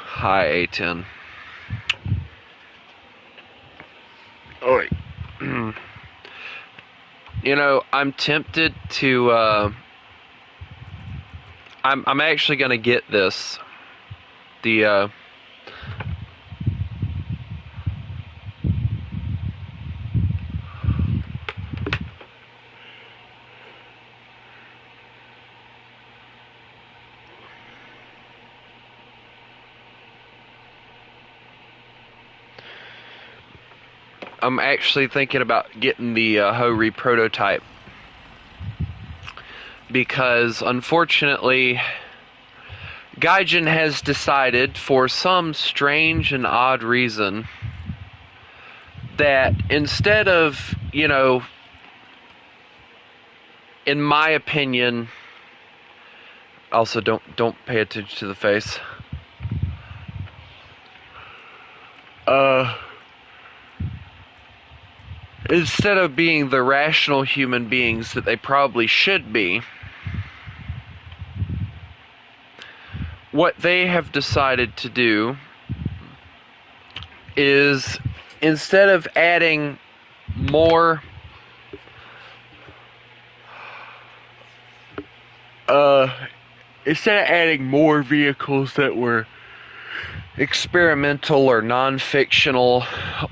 Hi, A10. Oi. You know, I'm tempted to. I'm actually gonna get this. The I'm actually thinking about getting the Ho-Re prototype because, unfortunately, Gaijin has decided, for some strange and odd reason, that instead of, in my opinion, also don't pay attention to the face. Instead of being the rational human beings that they probably should be, what they have decided to do is, instead of adding more vehicles that were experimental or non-fictional,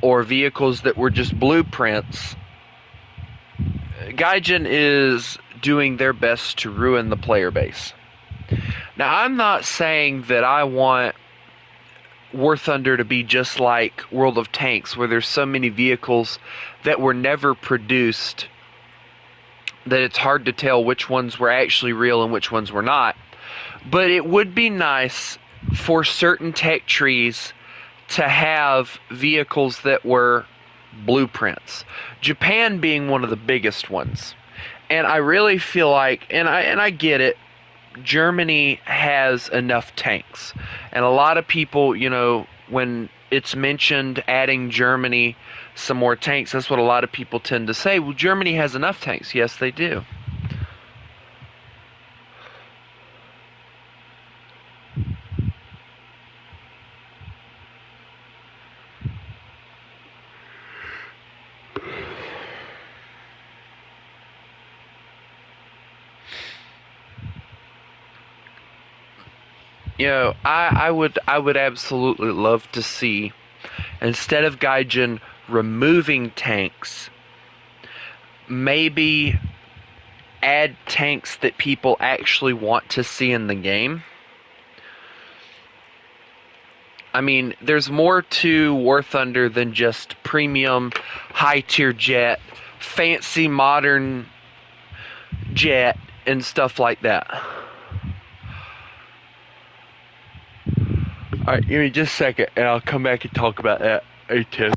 or vehicles that were just blueprints, Gaijin is doing their best to ruin the player base. Now, I'm not saying that I want War Thunder to be just like World of Tanks, where there's so many vehicles that were never produced that it's hard to tell which ones were actually real and which ones were not. But it would be nice for certain tech trees to have vehicles that were blueprints. Japan being one of the biggest ones. And I really feel like, and I get it, Germany has enough tanks. And a lot of people, when it's mentioned adding Germany some more tanks, that's what a lot of people tend to say. Well, Germany has enough tanks. Yes, they do. I would absolutely love to see, instead of Gaijin removing tanks, maybe add tanks that people actually want to see in the game. I mean, there's more to War Thunder than just premium, high-tier jet, fancy modern jet, and stuff like that. Alright, give me just a second, and I'll come back and talk about that. A10.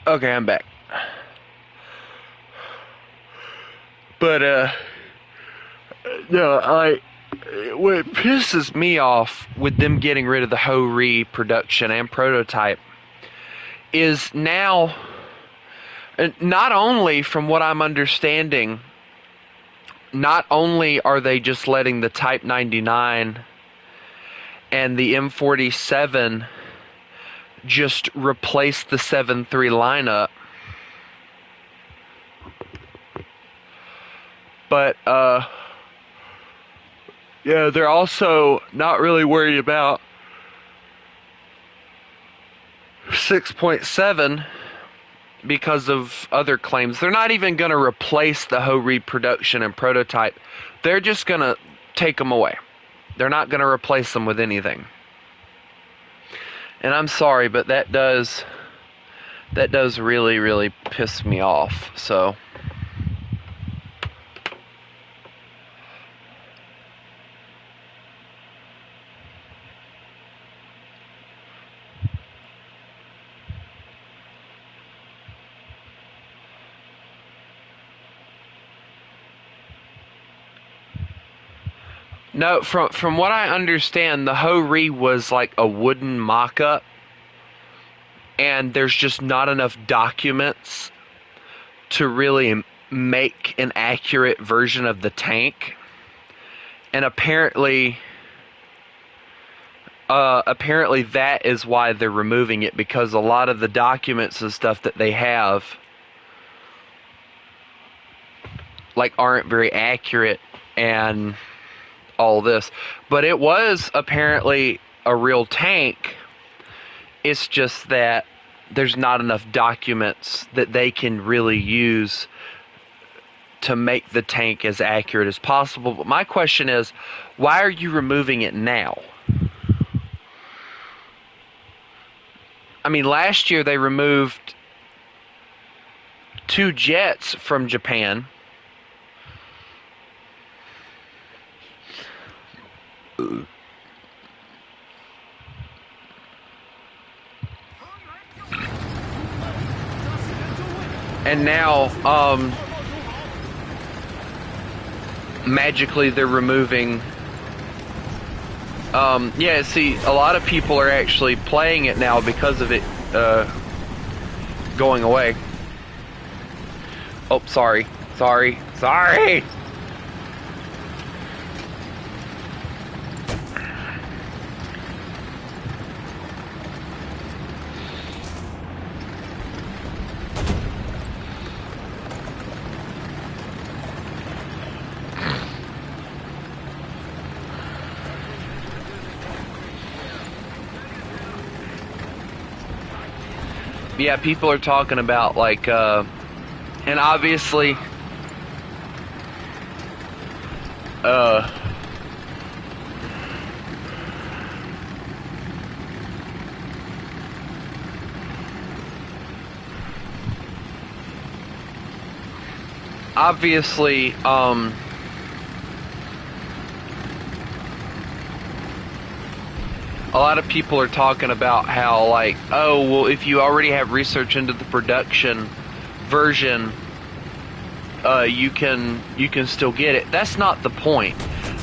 Okay, I'm back. But, no, what pisses me off with them getting rid of the Ho-Re production and prototype is now, not only from what I'm understanding, not only are they just letting the Type 99 and the M47 just replace the 7.3 lineup, but yeah, they're also not really worried about 6.7 because of other claims. They're not even going to replace the Ho-Re production and prototype. They're just going to take them away. They're not going to replace them with anything. And I'm sorry, but that does really, really piss me off. So no, from what I understand, the Ho-Re was like a wooden mock-up, and there's just not enough documents to really make an accurate version of the tank. And apparently that is why they're removing it, because a lot of the documents and stuff that they have aren't very accurate and all this. But it was apparently a real tank. It's just that there's not enough documents that they can really use to make the tank as accurate as possible. But my question is, why are you removing it now? I mean, last year they removed 2 jets from Japan. And now, magically they're removing... yeah, see, a lot of people are actually playing it now because of it, going away. Oh, sorry. Yeah, people are talking about, and obviously, a lot of people are talking about how, oh, well, if you already have research into the production version, you can still get it. That's not the point.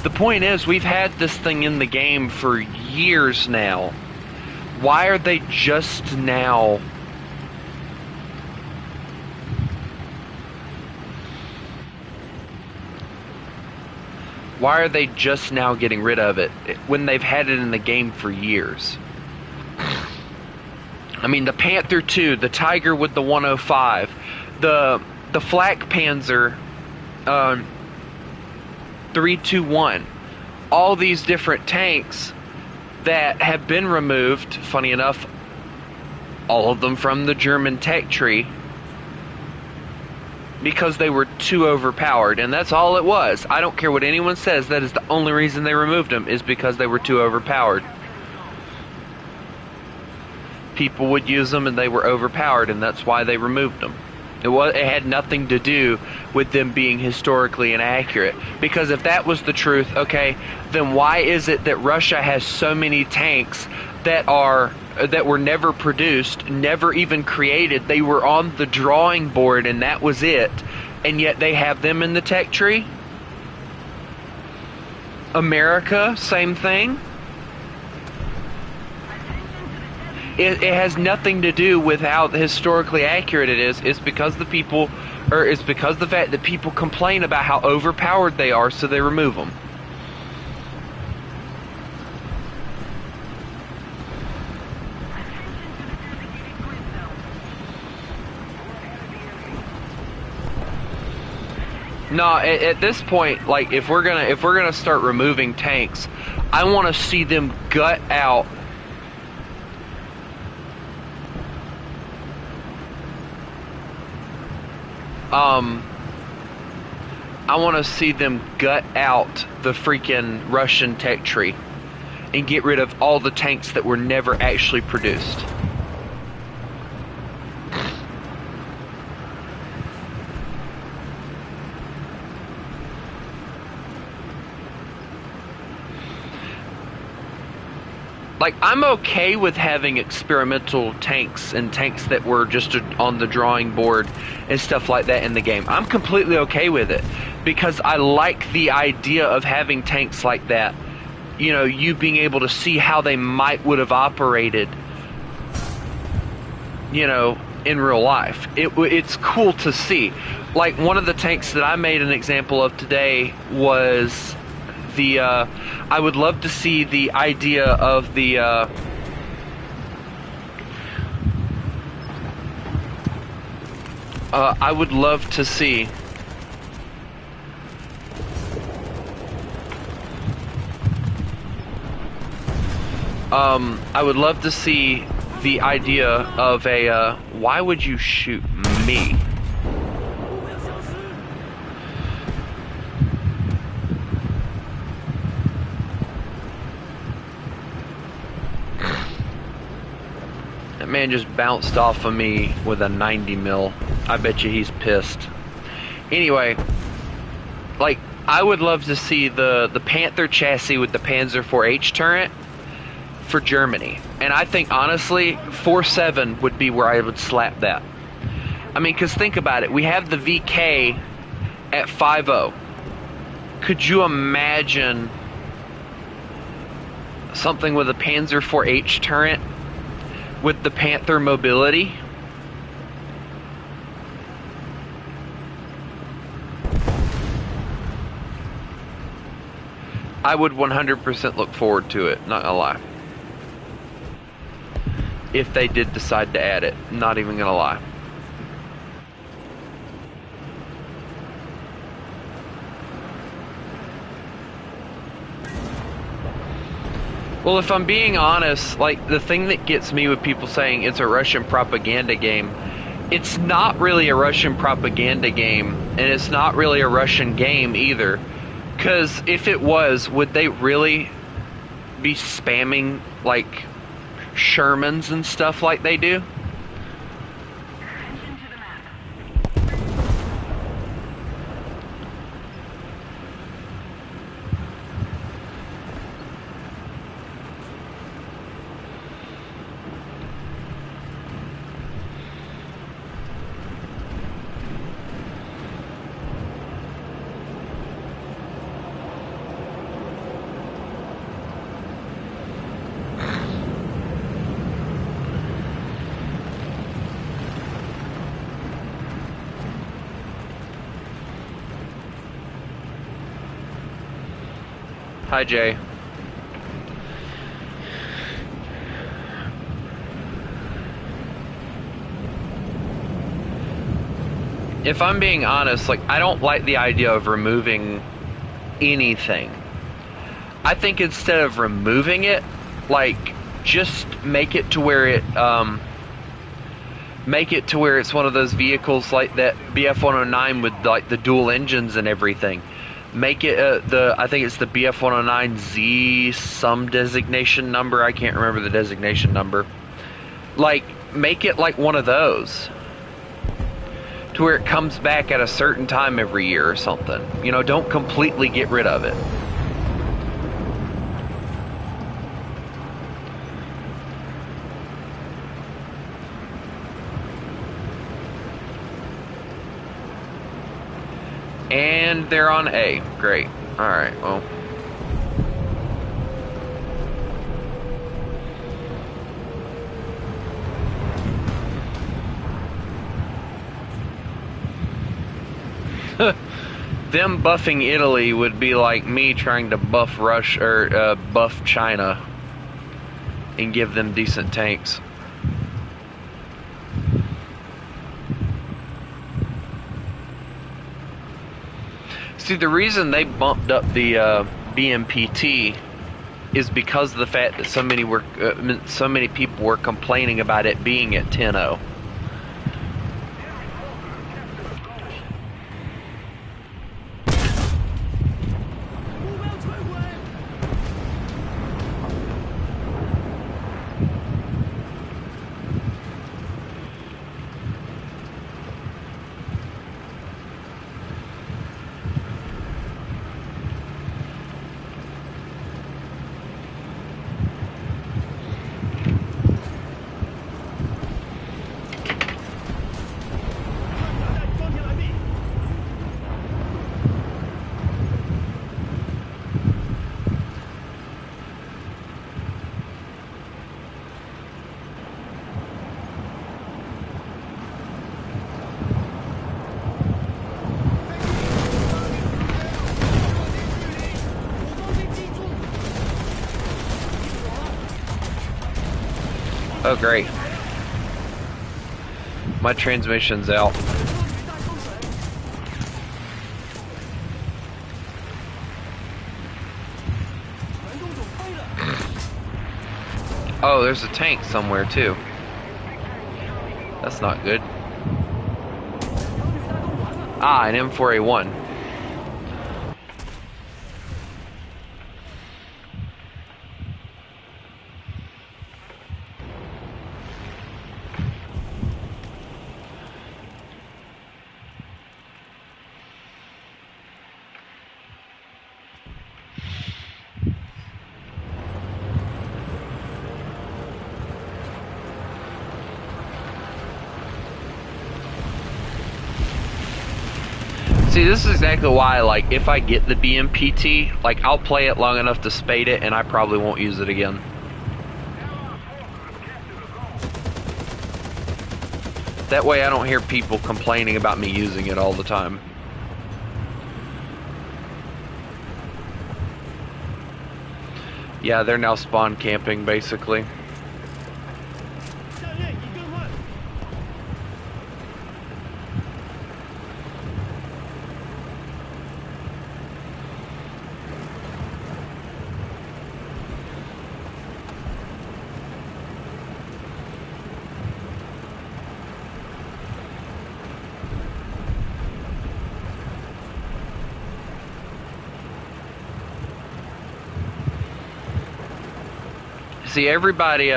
The point is, we've had this thing in the game for years now. Why are they just now... Why are they just now getting rid of it when they've had it in the game for years? I mean, the Panther II, the Tiger with the 105, the Flak Panzer 321, all these different tanks that have been removed, funny enough, all of them from the German tech tree, because they were too overpowered, and that's all it was. I don't care what anyone says, that is the only reason they removed them, is because they were too overpowered. People would use them and they were overpowered, and that's why they removed them. It had nothing to do with them being historically inaccurate. Because if that was the truth, okay, then why is it that Russia has so many tanks that were never produced, never even created? They were on the drawing board and that was it. And yet they have them in the tech tree? America, same thing. It has nothing to do with how historically accurate it is. It's because the fact that people complain about how overpowered they are, so they remove them. No, at this point, like if we're gonna start removing tanks, I want to see them gut out. I want to see them gut out the freaking Russian tech tree and get rid of all the tanks that were never actually produced. Like, I'm okay with having experimental tanks and tanks that were just on the drawing board and stuff like that in the game. I'm completely okay with it because I like the idea of having tanks like that. You know, you being able to see how they would have operated, you know, in real life. It's cool to see. Like, one of the tanks that I made an example of today was I would love to see the idea of the I would love to see I would love to see the idea of a why would you shoot me? That man just bounced off of me with a 90 mil. I bet you he's pissed. Anyway, like, I would love to see the Panther chassis with the Panzer IV-H turret for Germany. And I think, honestly, 4.7 would be where I would slap that. I mean, because think about it. We have the VK at 5.0. Could you imagine something with a Panzer IV-H turret with the Panther mobility? I would 100% look forward to it, not gonna lie. If they did decide to add it, not even gonna lie. Well, if I'm being honest, like, the thing that gets me with people saying it's a Russian propaganda game, it's not really a Russian propaganda game, and it's not really a Russian game either. Because if it was, would they really be spamming, like, Shermans and stuff like they do? Hi, Jay. If I'm being honest, like, I don't like the idea of removing anything. I think instead of removing it, like, just make it to where it's one of those vehicles like that BF-109 with, like, the dual engines and everything. Make it I think it's the BF-109Z some designation number. I can't remember the designation number. Like, make it like one of those. to where it comes back at a certain time every year or something. You know, don't completely get rid of it. And they're on A. Great. Alright, well. Them buffing Italy would be like me trying to buff Russia or buff China and give them decent tanks. See, the reason they bumped up the BMPT is because of the fact that so many people were complaining about it being at 10.0. Oh, great. My transmission's out. Oh, there's a tank somewhere, too. That's not good. Ah, an M4A1. See, this is exactly why, like, if I get the BMPT, like, I'll play it long enough to spade it, and I probably won't use it again. That way I don't hear people complaining about me using it all the time. Yeah, they're now spawn camping, basically. See, everybody,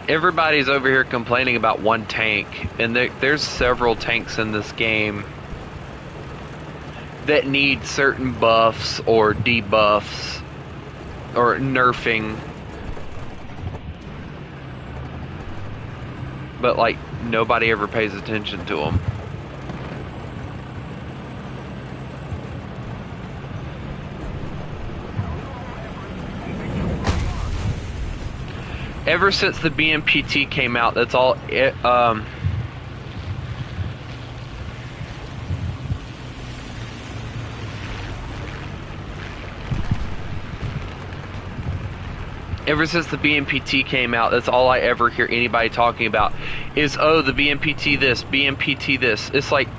everybody's over here complaining about one tank, and there's several tanks in this game that need certain buffs or debuffs or nerfing, but like nobody ever pays attention to them. Ever since the BMPT came out, that's all it, ever since the BMPT came out, that's all I ever hear anybody talking about is, oh, the BMPT this, BMPT this. It's like,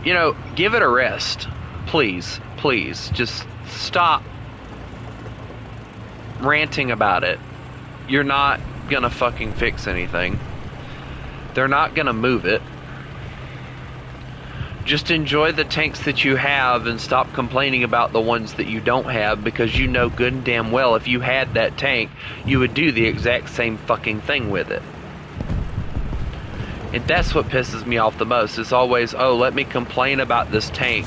you know, give it a rest. Please, please, just stop ranting about it. You're not gonna fucking fix anything. They're not gonna move it. Just enjoy the tanks that you have and stop complaining about the ones that you don't have, because you know good and damn well if you had that tank, you would do the exact same fucking thing with it. And that's what pisses me off the most. It's always, oh, let me complain about this tank,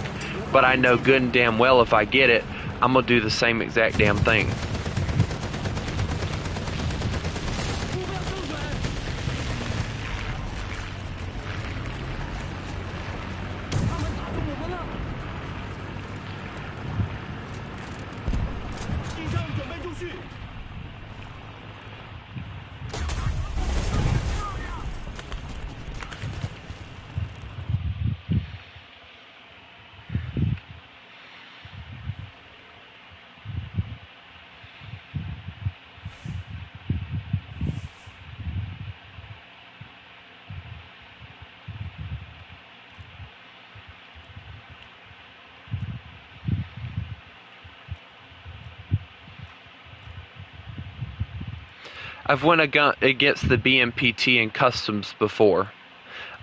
but I know good and damn well if I get it, I'm gonna do the same exact damn thing. I've went against the BMPT in customs before.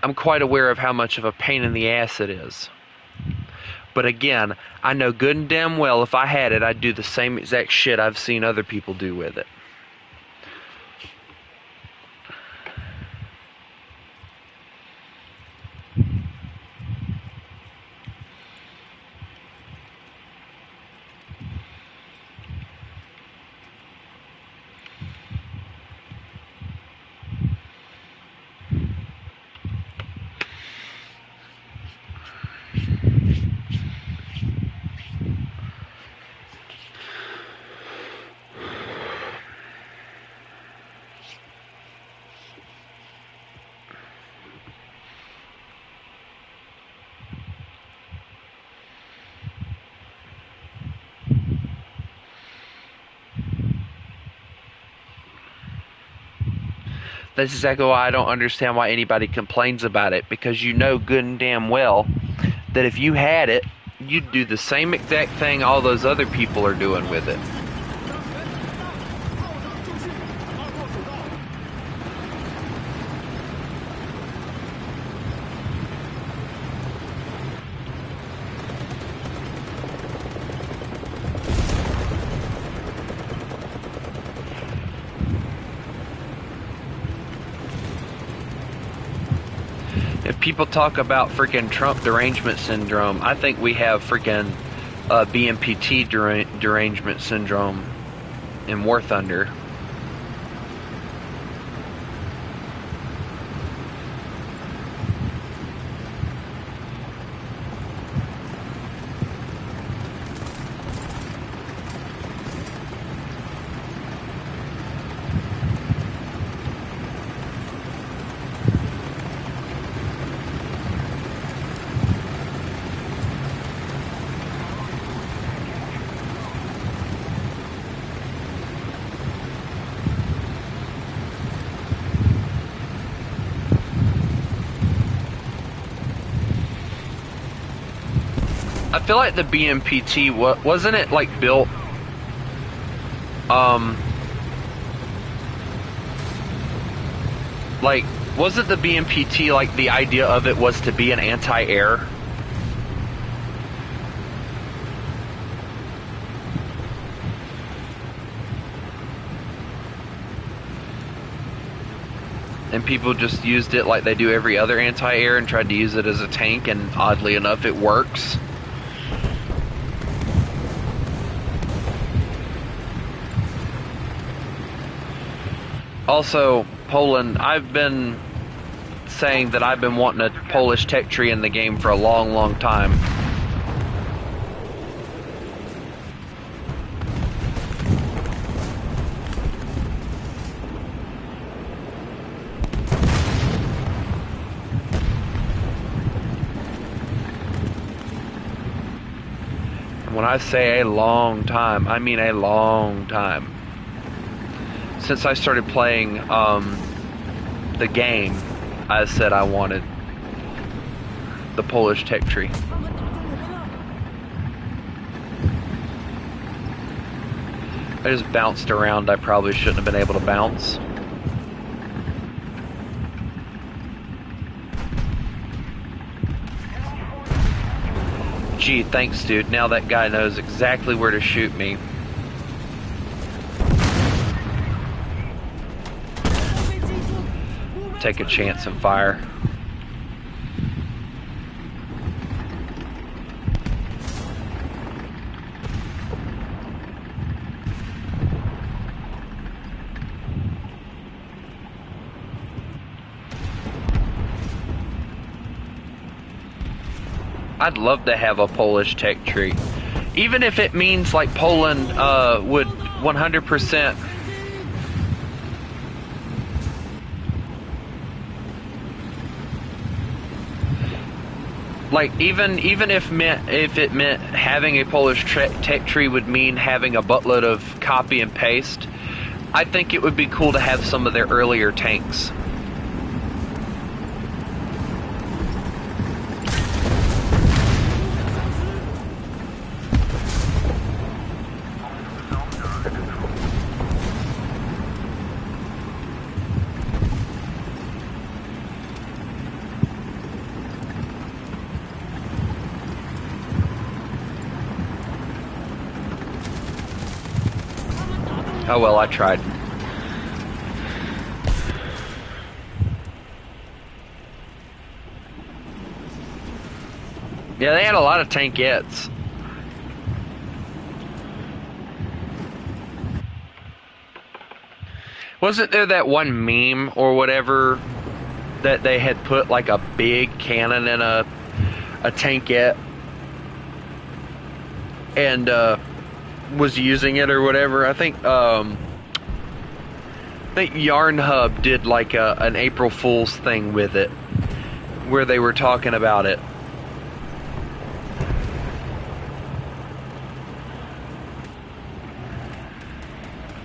I'm quite aware of how much of a pain in the ass it is. But again, I know good and damn well if I had it, I'd do the same exact shit I've seen other people do with it. That's exactly why I don't understand why anybody complains about it, because you know good and damn well that if you had it, you'd do the same exact thing all those other people are doing with it. If people talk about freaking Trump derangement syndrome, I think we have freaking BMPT derangement syndrome in War Thunder. I feel like the BMPT, wasn't it like built, like, wasn't the BMPT, like, the idea of it was to be an anti-air? And people just used it like they do every other anti-air and tried to use it as a tank, and oddly enough it works. Also, Poland, I've been saying that I've been wanting a Polish tech tree in the game for a long, long time. And when I say a long time, I mean a long time. Since I started playing the game, I said I wanted the Polish tech tree. I just bounced around. I probably shouldn't have been able to bounce. Gee, thanks, dude. Now that guy knows exactly where to shoot me. take a chance and fire. I'd love to have a Polish tech tree. Even if it means like Poland would 100%. Like even if it meant having a Polish tech tree would mean having a buttload of copy and paste, I think it would be cool to have some of their earlier tanks. Oh well, I tried. Yeah, they had a lot of tankettes. Wasn't there that one meme or whatever that they had put like a big cannon in a tankette and was using it or whatever? I think Yarn Hub did like an April Fool's thing with it, where they were talking about it.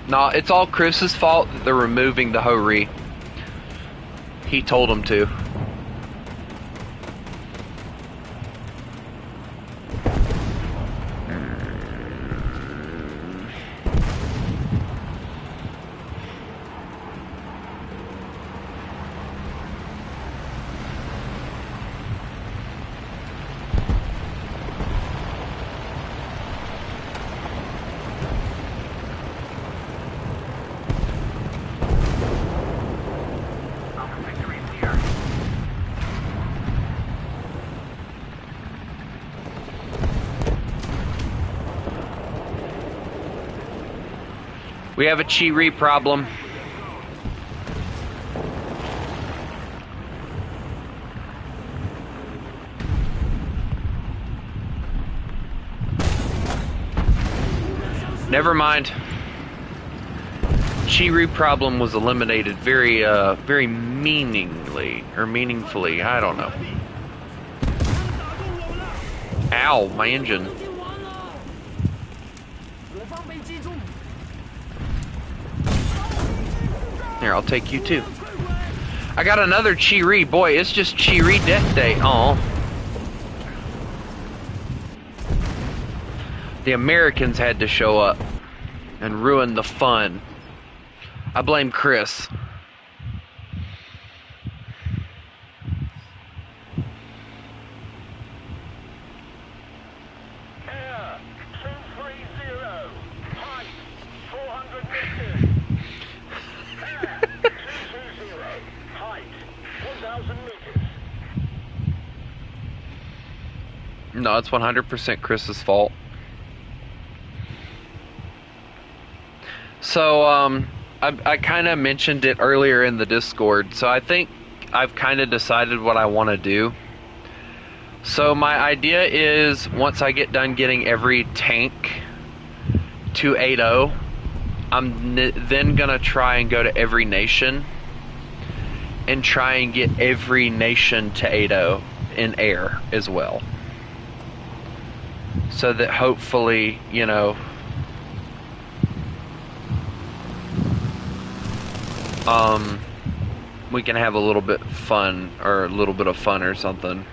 No, it's all Chris's fault that they're removing the Ho-Ri. He told them to. We have a Chi-Ri problem. Never mind. Chi-Ri problem was eliminated very meaningfully. I don't know. Ow, my engine. Here, I'll take you too. I got another Chi-Ri. Boy, it's just Chi-Ri death day. Aw. The Americans had to show up and ruin the fun. I blame Chris. Air 230, height 400 meters. Air 220, height 1,000 meters. No, it's 100% Chris's fault. So, I kind of mentioned it earlier in the Discord, so I think I've kind of decided what I want to do. So my idea is, once I get done getting every tank to 8.0, I'm then going to try and go to every nation and try and get every nation to 8.0 in air as well. So that hopefully, you know, we can have a little bit fun, or a little bit of fun or something.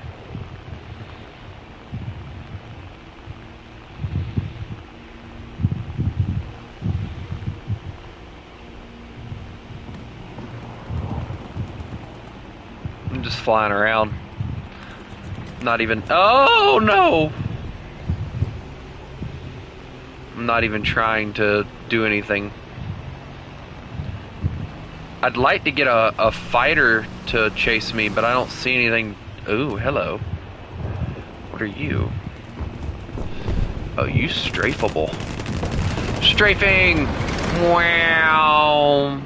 I'm just flying around. Not even, oh no! I'm not even trying to do anything. I'd like to get a fighter to chase me, but I don't see anything. Ooh, hello. What are you? Oh, you strafable. Strafing! Wow.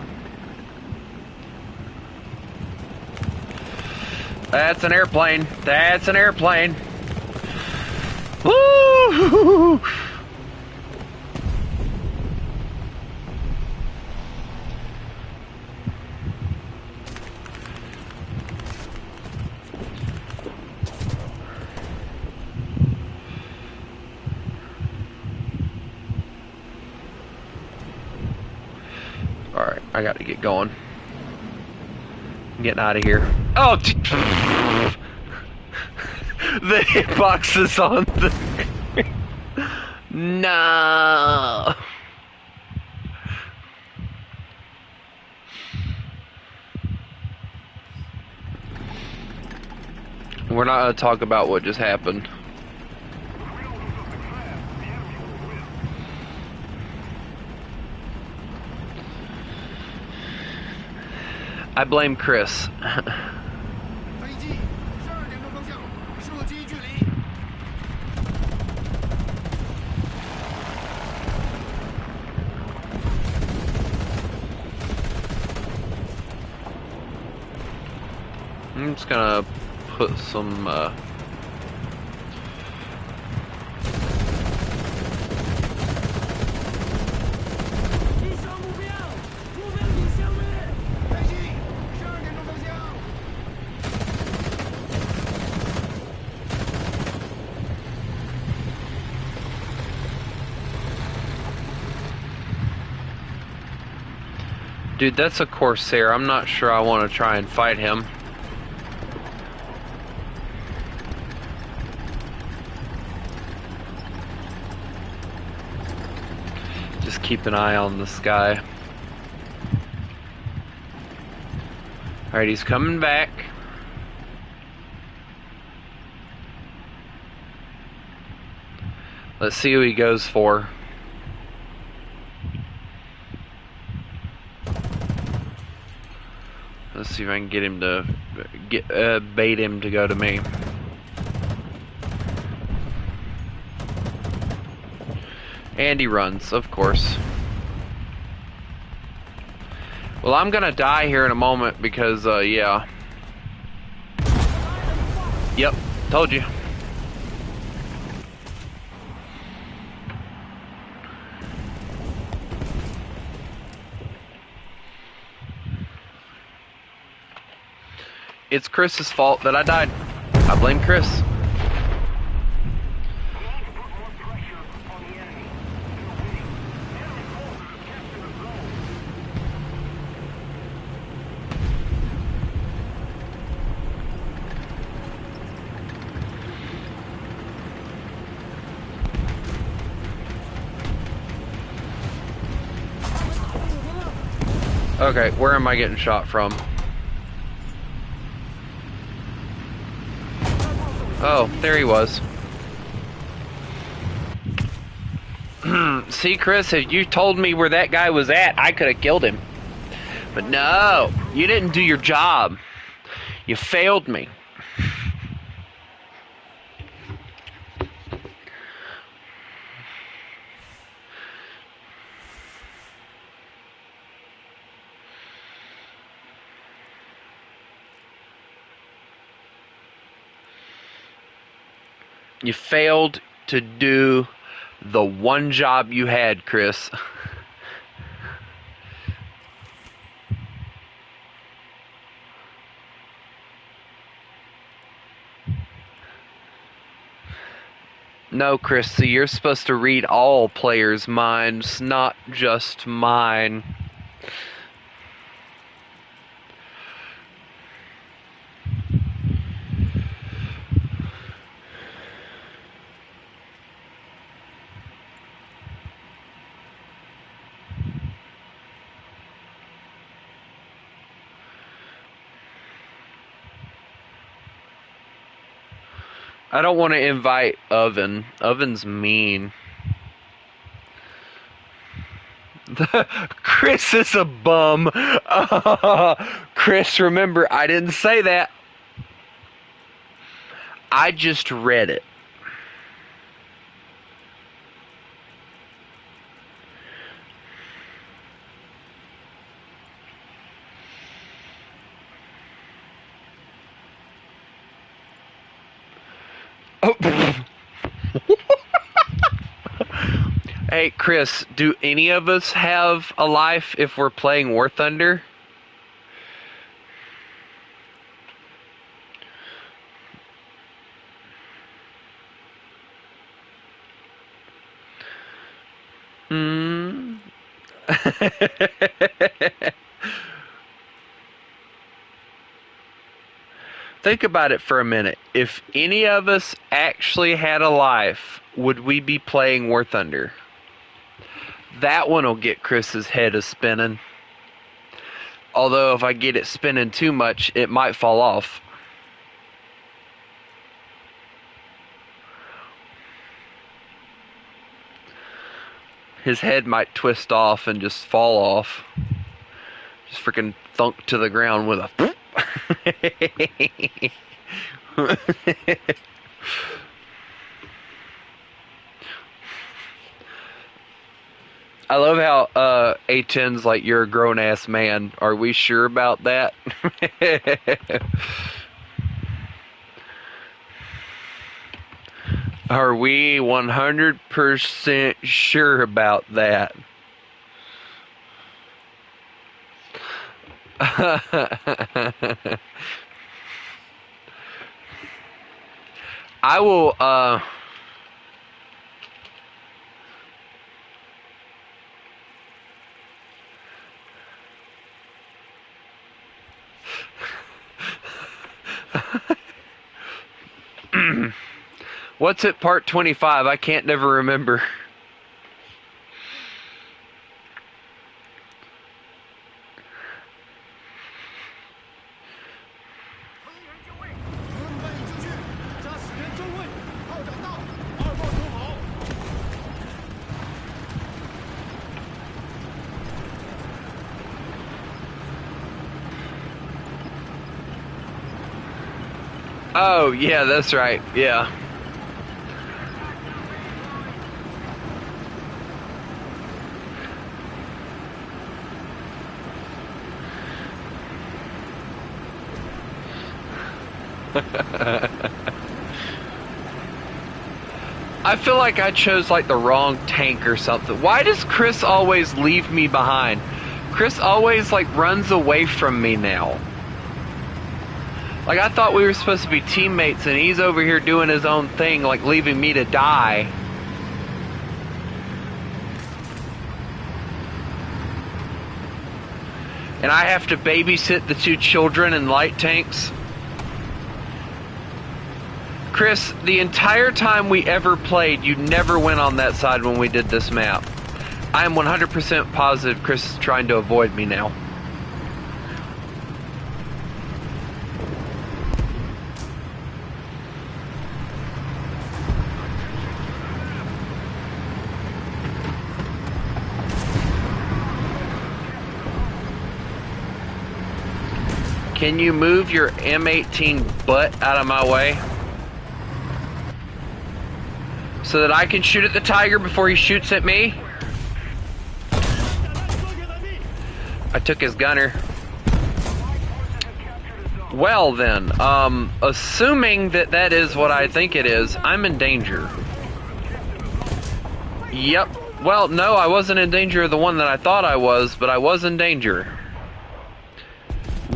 That's an airplane. That's an airplane. Woo! Alright, I got to get going. I'm getting out of here. Oh! The hitbox is on the... No! We're not going to talk about what just happened. I blame Chris. I'm just gonna put some Dude, that's a Corsair. I'm not sure I want to try and fight him. Just keep an eye on the sky. Alright, he's coming back. Let's see who he goes for. Let's see if I can get him to bait him to go to me. And he runs, of course. Well, I'm gonna die here in a moment because, yeah. Yep, told you. It's Chris's fault that I died. I blame Chris. Okay, where am I getting shot from? Oh, there he was. See, Chris, if you told me where that guy was at, I could have killed him. But no, you didn't do your job. You failed me. You failed to do the one job you had, Chris. No, Christy, you're supposed to read all players' minds, not just mine. I don't want to invite Oven. Oven's mean. Chris is a bum. Chris, remember, I didn't say that. I just read it. Oh. Hey, Chris, do any of us have a life if we're playing War Thunder? Hmm. Think about it for a minute. If any of us actually had a life, would we be playing War Thunder? That one will get Chris's head a spinning. Although if I get it spinning too much, it might fall off. His head might twist off and just fall off. Just freaking thunk to the ground with a... I love how A10's like, you're a grown-ass man. Are we sure about that? Are we 100% sure about that? I will, what's it, part 25? I can't never remember. Oh, yeah, that's right. Yeah. I feel like I chose like the wrong tank or something. Why does Chris always leave me behind? Chris always like runs away from me now. Like, I thought we were supposed to be teammates and he's over here doing his own thing, like leaving me to die. And I have to babysit the two children in light tanks. Chris, the entire time we ever played, you never went on that side when we did this map. I am 100% positive Chris is trying to avoid me now. Can you move your M18 butt out of my way? So that I can shoot at the tiger before he shoots at me? I took his gunner. Well then, assuming that that is what I think it is, I'm in danger. Yep. Well, no, I wasn't in danger of the one that I thought I was, but I was in danger.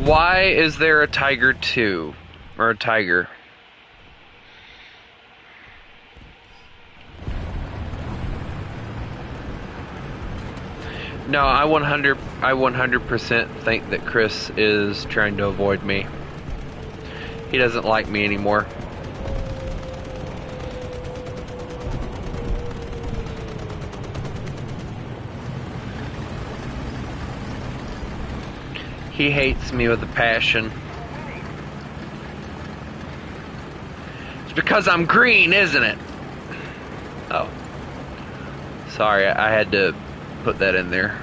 Why is there a Tiger 2? Or a Tiger? No, I 100% think that Chris is trying to avoid me. He doesn't like me anymore. He hates me with a passion. It's because I'm green, isn't it? Oh. Sorry, I had to put that in there.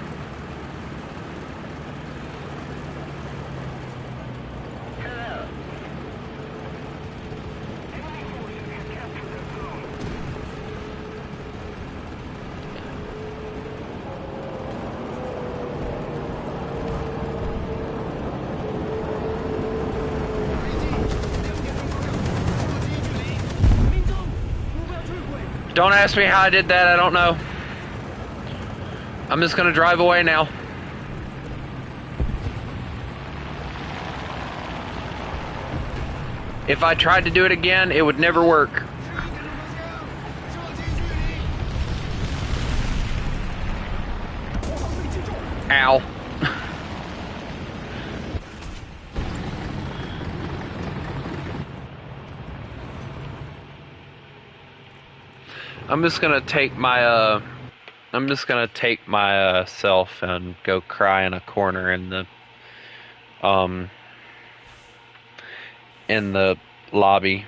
Don't ask me how I did that. I don't know. I'm just gonna drive away now. If I tried to do it again, it would never work. Ow. I'm just gonna take my self and go cry in a corner in the lobby.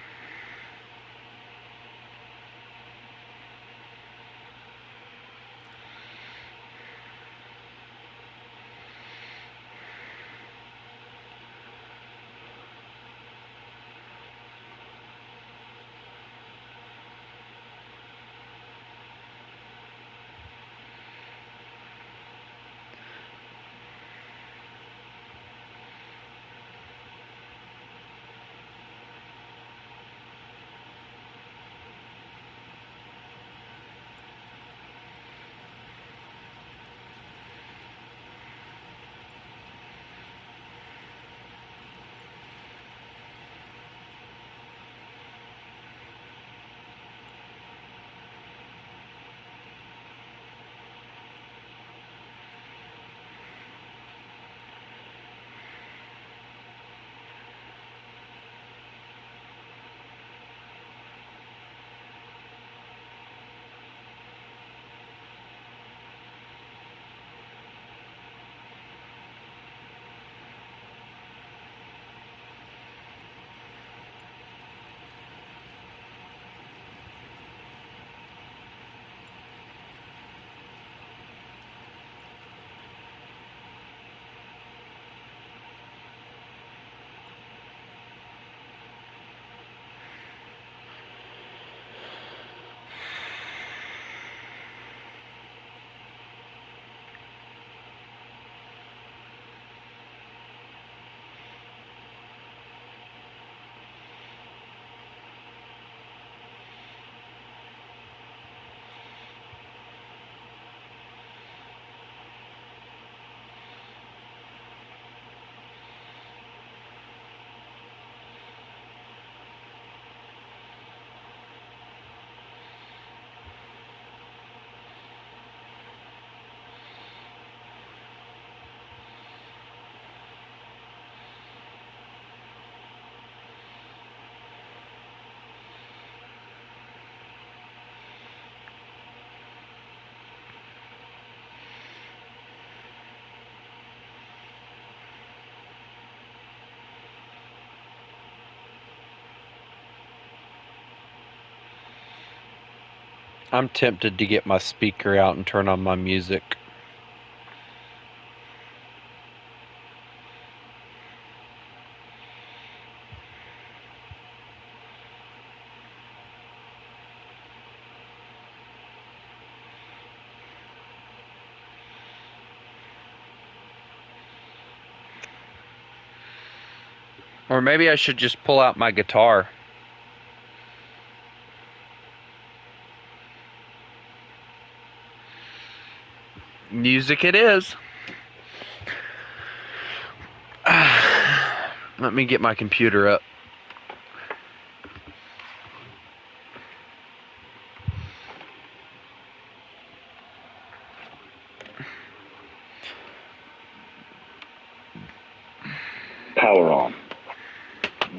I'm tempted to get my speaker out and turn on my music. Or maybe I should just pull out my guitar. Music it is. Let me get my computer up. Power on.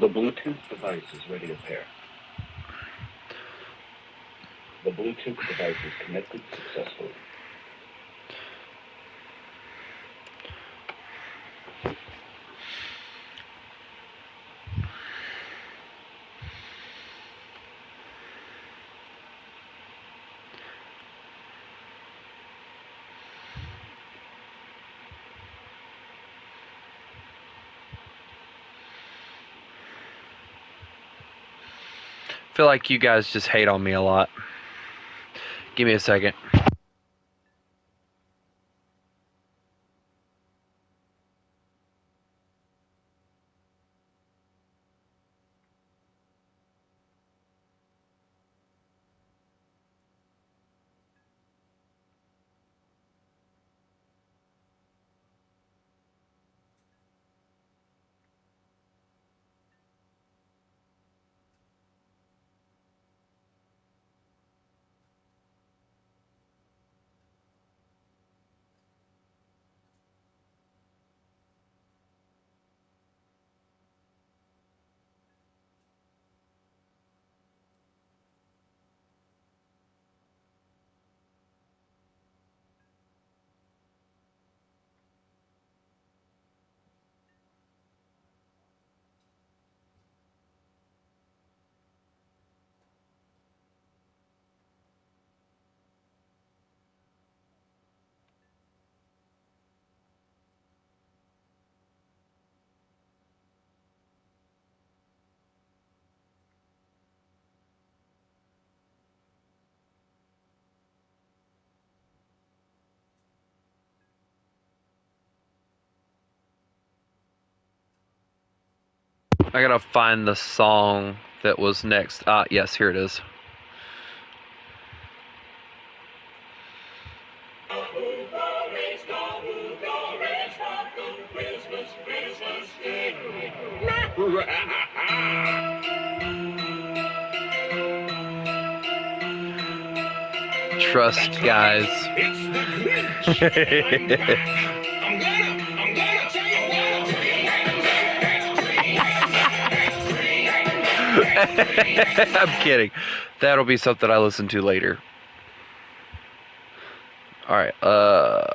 The Bluetooth device is ready to pair. The Bluetooth device is connected successfully. I feel like you guys just hate on me a lot. Give me a second. I gotta find the song that was next. Yes, here it is. Trust, guys. I'm kidding. That'll be something I listen to later. Alright, I'm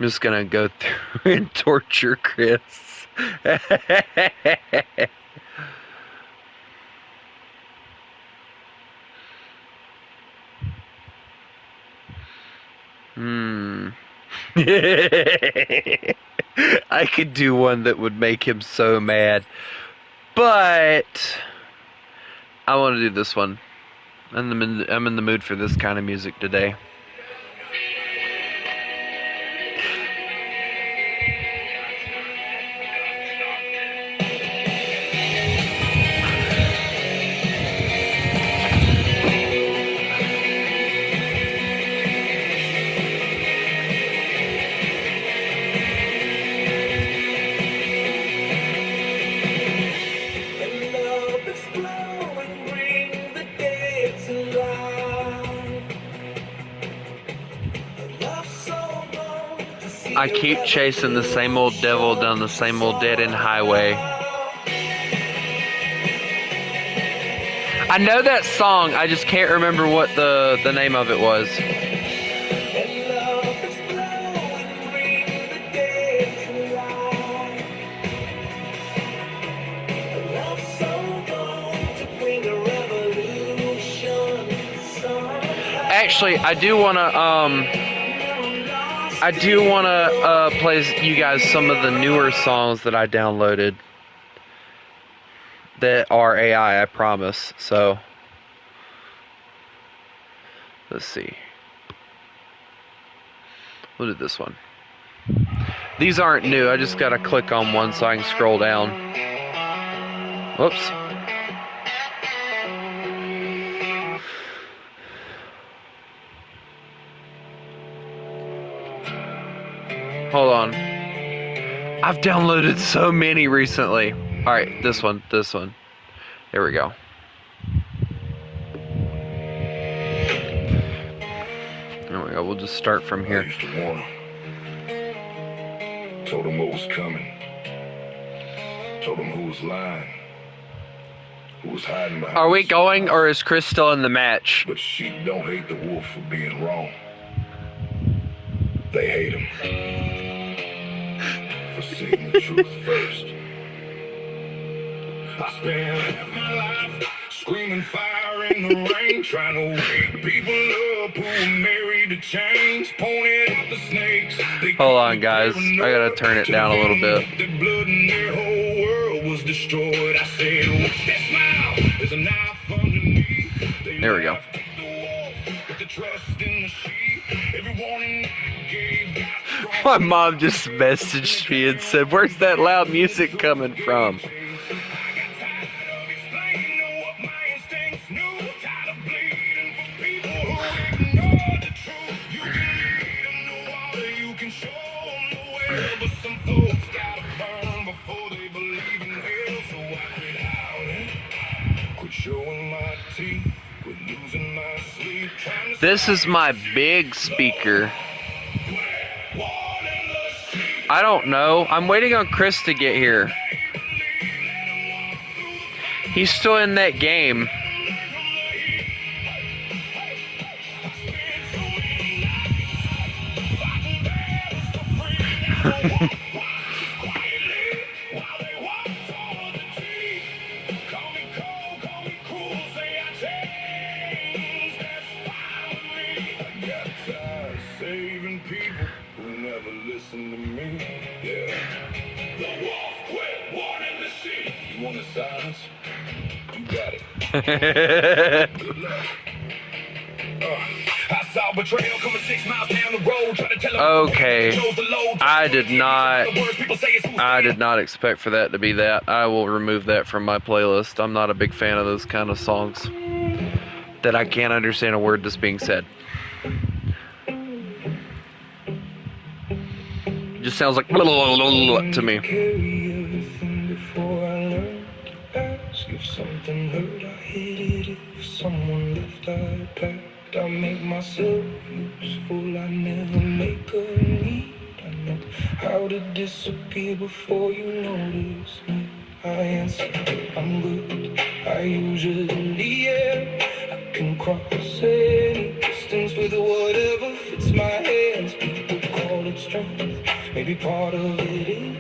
just gonna go through and torture Chris. I could do one that would make him so mad, but I want to do this one. I'm in the mood for this kind of music today. I keep chasing the same old devil down the same old dead-end highway. I know that song, I just can't remember what the name of it was. Actually, I do wanna play you guys some of the newer songs that I downloaded that are AI, I promise. So let's see. We'll do this one. These aren't new. I just gotta click on one so I can scroll down. Whoops. Hold on. I've downloaded so many recently. Alright, this one. There we go. There we go. We'll just start from here. I used to warn him. Told him what was coming. Told him who was lying. Who was hiding behind. Are we going, or is Chris still in the match? But sheep don't hate the wolf for being wrong. They hate him for seeing the truth first. I spent half my life screaming fire in the rain, trying to wake people up who were married to change, pointed at the snakes. Hold on, guys. I gotta turn it down a little bit. Their blood and their whole world was destroyed. I said, "What's that smile? There's a knife underneath." There we go. My mom just messaged me and said, "Where's that loud music coming from?" This is my big speaker. I don't know. I'm waiting on Chris to get here. He's still in that game. Saving people who never listen to me. Yeah. The wolf quit warning the sheep. You want the silence? You got it. Good luck. I saw Okay. I did not expect for that to be that. I will remove that from my playlist. I'm not a big fan of those kind of songs that I can't understand a word that's being said. It just sounds like blah, blah, blah, blah, to me. If something hurt, I hit it. If someone left, I packed. I make myself useful. I never make a need. I know how to disappear before you notice me. I answer, I'm good. I usually am. I can cross any distance with whatever fits my hands. People call it strength. Maybe part of it is.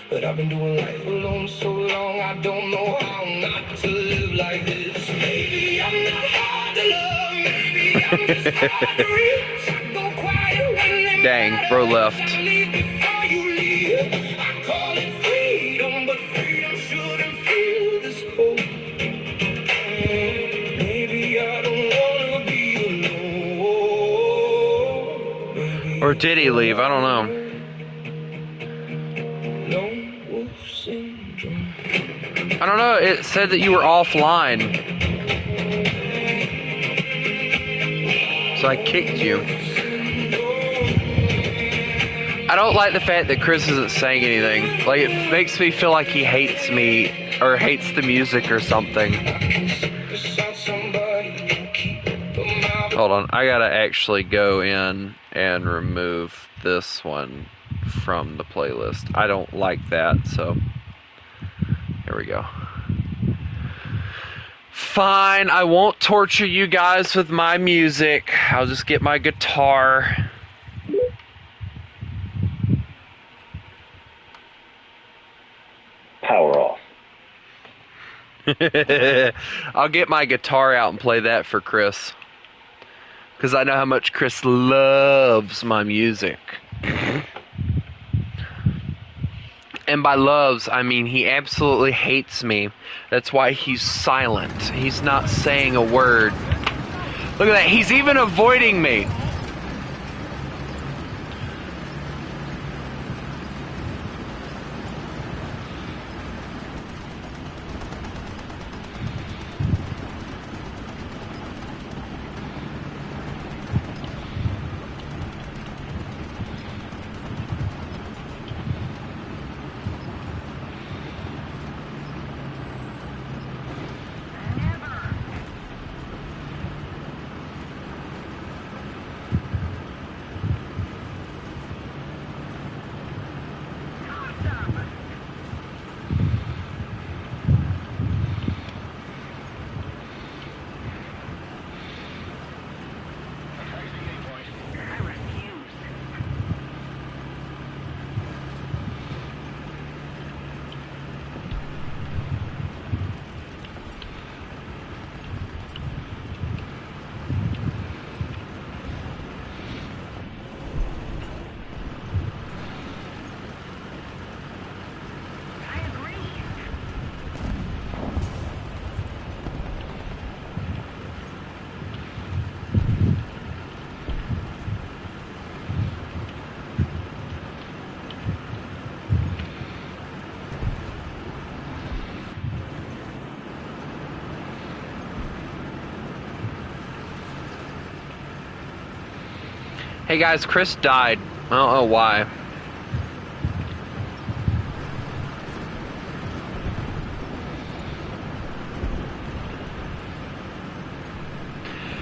But I've been doing life alone so long, I don't know how not to live like this. Maybe I'm not hard to love, maybe I'm just hard to reach. I go quiet when Dang, bro left. Before you leave, I call it freedom, but freedom shouldn't feel this cold. Maybe I don't wanna be alone. Or did he leave? I don't know. I don't know, it said that you were offline. So I kicked you. I don't like the fact that Chris isn't saying anything. Like, it makes me feel like he hates me, or hates the music or something. Hold on, I gotta actually go in and remove this one from the playlist. I don't like that, so... Here we go. Fine, I won't torture you guys with my music. I'll just get my guitar. Power off. I'll get my guitar out and play that for Chris. Because I know how much Chris loves my music. And by loves, I mean he absolutely hates me. That's why he's silent. He's not saying a word. Look at that. He's even avoiding me. Hey guys, Chris died. I don't know why.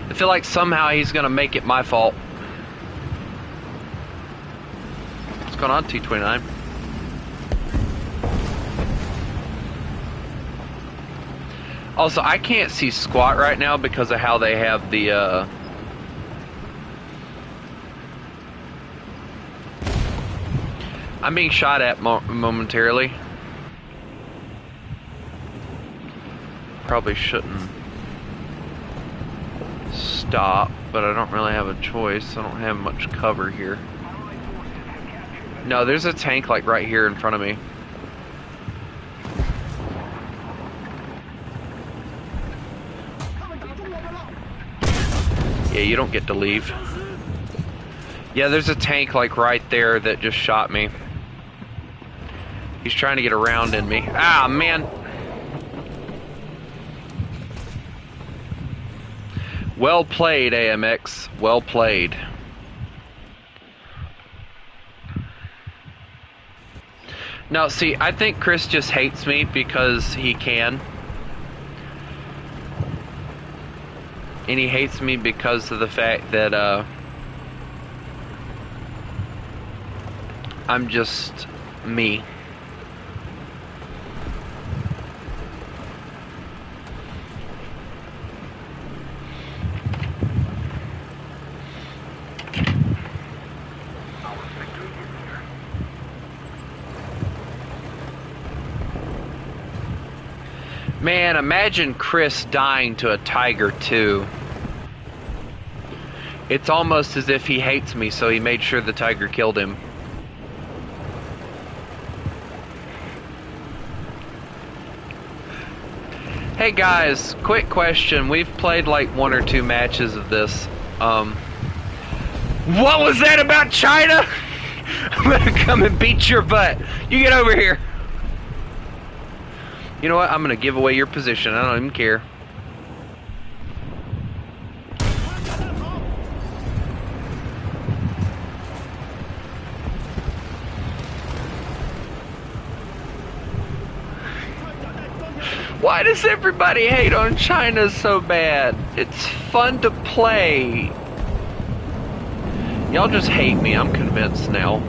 I feel like somehow he's gonna make it my fault. What's going on, T29? Also, I can't see squat right now because of how they have the, I'm being shot at momentarily. Probably shouldn't stop, but I don't really have a choice. I don't have much cover here. No, there's a tank like right here in front of me. Yeah, you don't get to leave. Yeah, there's a tank like right there that just shot me. He's trying to get around in me. Ah, man. Well played, AMX. Well played. No, see, I think Chris just hates me because he can. And he hates me because of the fact that, I'm just me. Man, imagine Chris dying to a tiger too. It's almost as if he hates me, so he made sure the tiger killed him. Hey guys, quick question. We've played like 1 or 2 matches of this. What was that about China? I'm gonna come and beat your butt. You get over here. You know what? I'm gonna give away your position. I don't even care. Why does everybody hate on China so bad? It's fun to play. Y'all just hate me, I'm convinced now.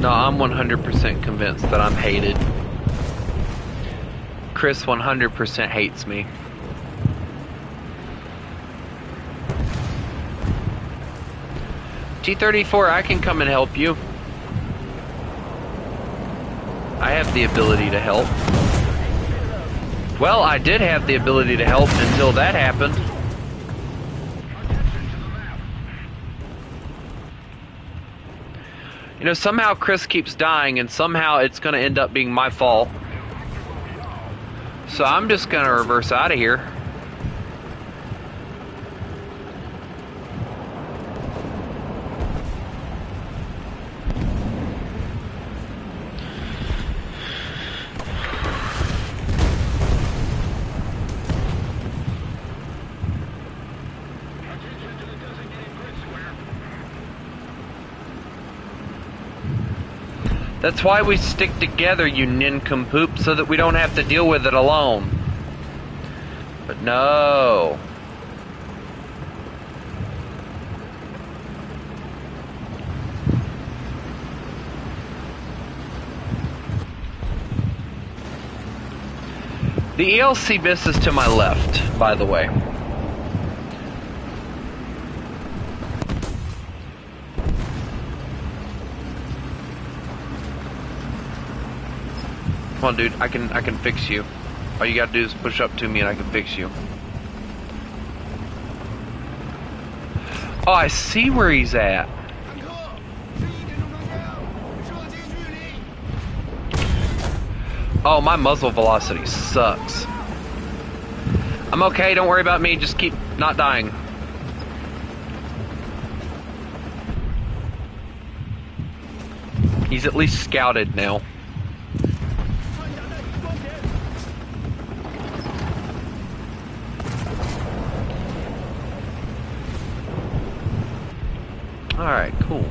No, I'm 100% convinced that I'm hated. Chris 100% hates me. T-34, I can come and help you. I have the ability to help. Well, I did have the ability to help until that happened. You know, somehow Chris keeps dying, and somehow it's going to end up being my fault. So I'm just going to reverse out of here. That's why we stick together, you nincompoop, so that we don't have to deal with it alone. But no. The ELC BIS is to my left, by the way. Come on, dude. I can fix you. All you gotta do is push up to me and I can fix you. Oh, I see where he's at. Oh, my muzzle velocity sucks. I'm okay, don't worry about me, just keep not dying. He's at least scouted now. Alright, cool.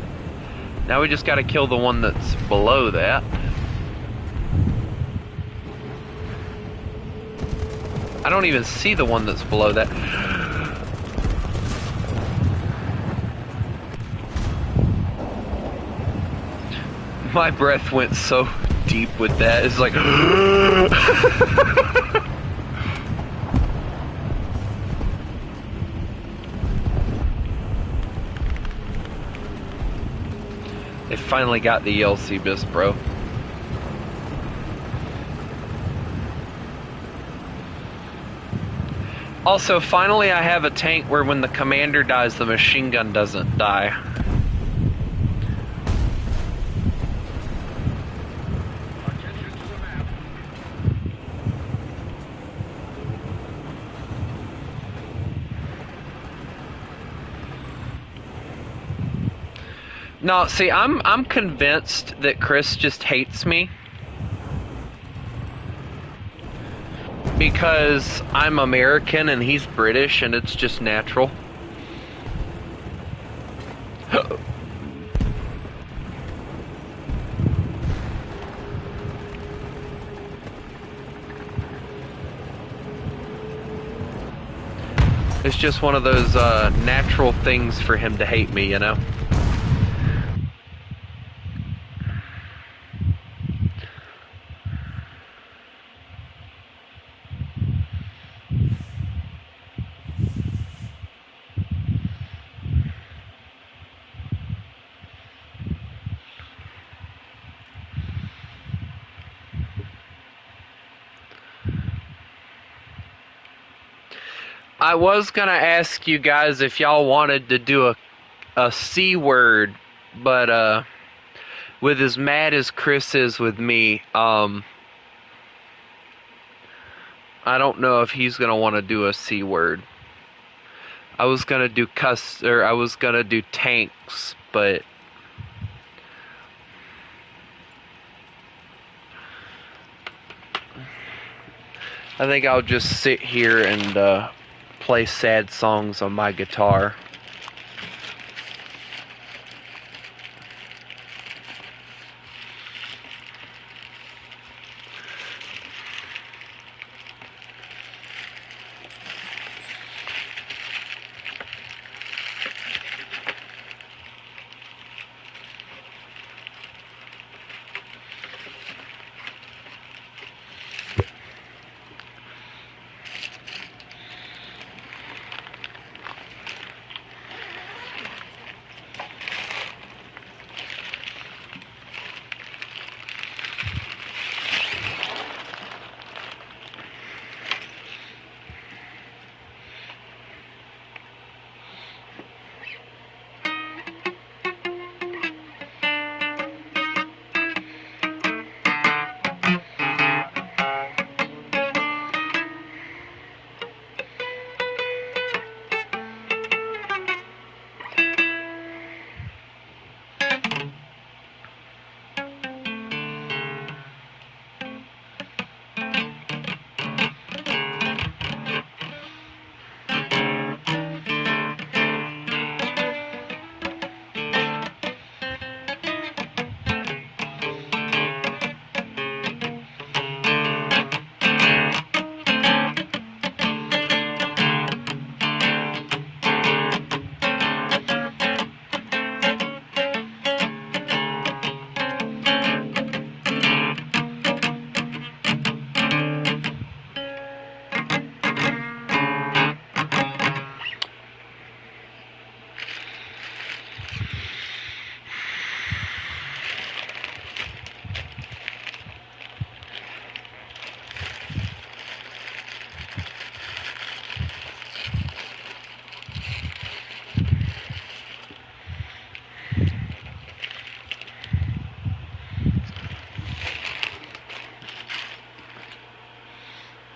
Now we just gotta kill the one that's below that. I don't even see the one that's below that. My breath went so deep with that. It's like... They finally got the ELC bisc, bro. Also, finally I have a tank where when the commander dies, the machine gun doesn't die. No, see, I'm convinced that Chris just hates me because I'm American and he's British, and it's just natural. It's just one of those natural things for him to hate me, you know? I was gonna ask you guys if y'all wanted to do a C word, but with as mad as Chris is with me, I don't know if he's gonna want to do a C word. I was gonna do I was gonna do tanks, but I think I'll just sit here and play sad songs on my guitar.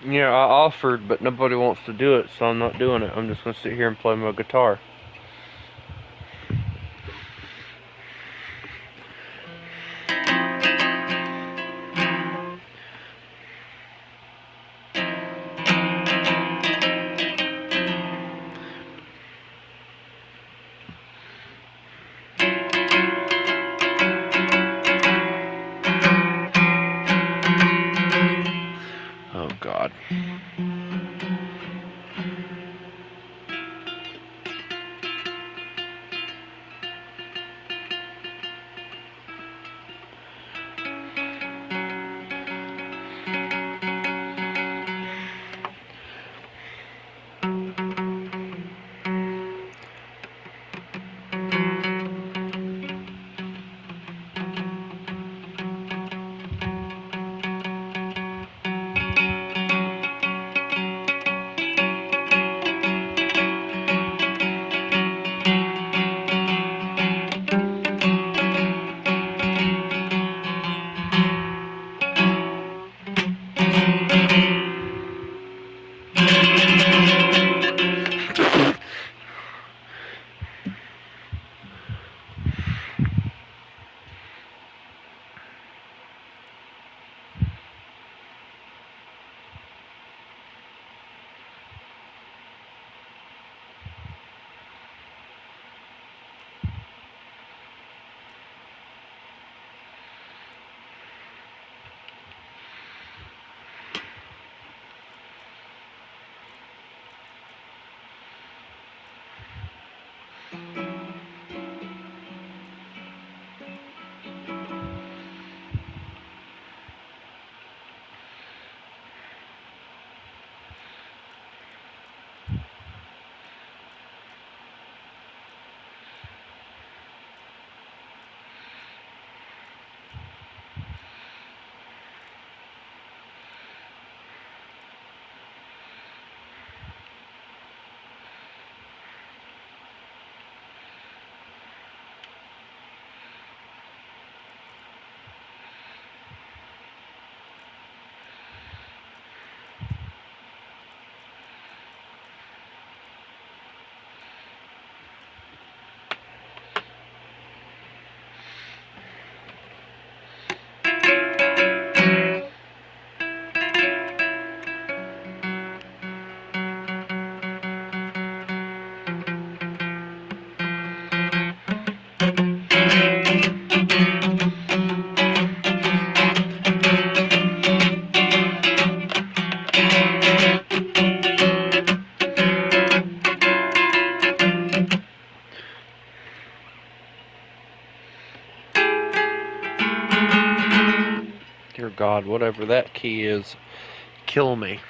Yeah, I offered, but nobody wants to do it, so I'm not doing it. I'm just going to sit here and play my guitar. Oh, God. God, whatever that key is, kill me.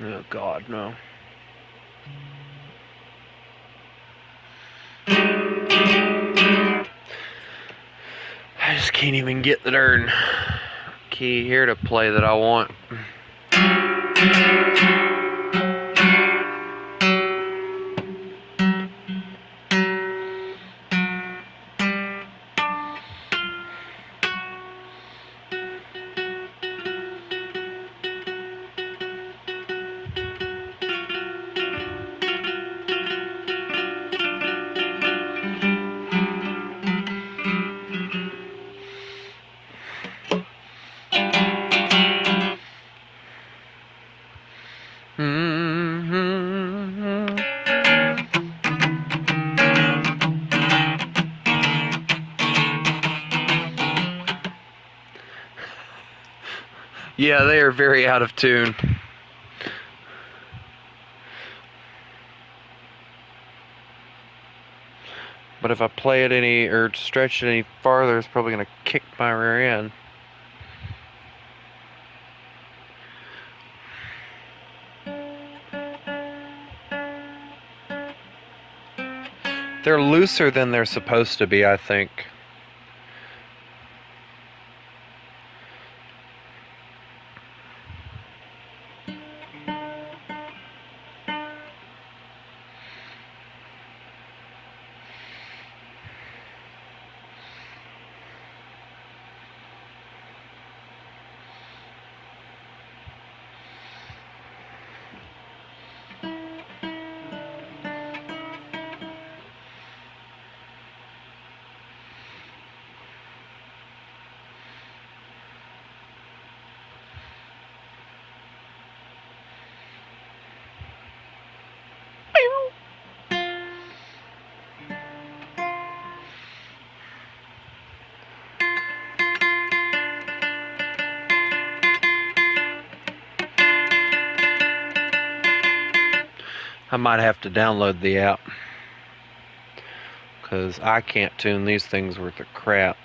Oh God, no. I just can't even get the darn key here to play that I want. Yeah, they are very out of tune. But if I play it any or stretch it any farther, it's probably going to kick my rear end. They're looser than they're supposed to be, I think. I might have to download the app, because I can't tune these things worth of crap.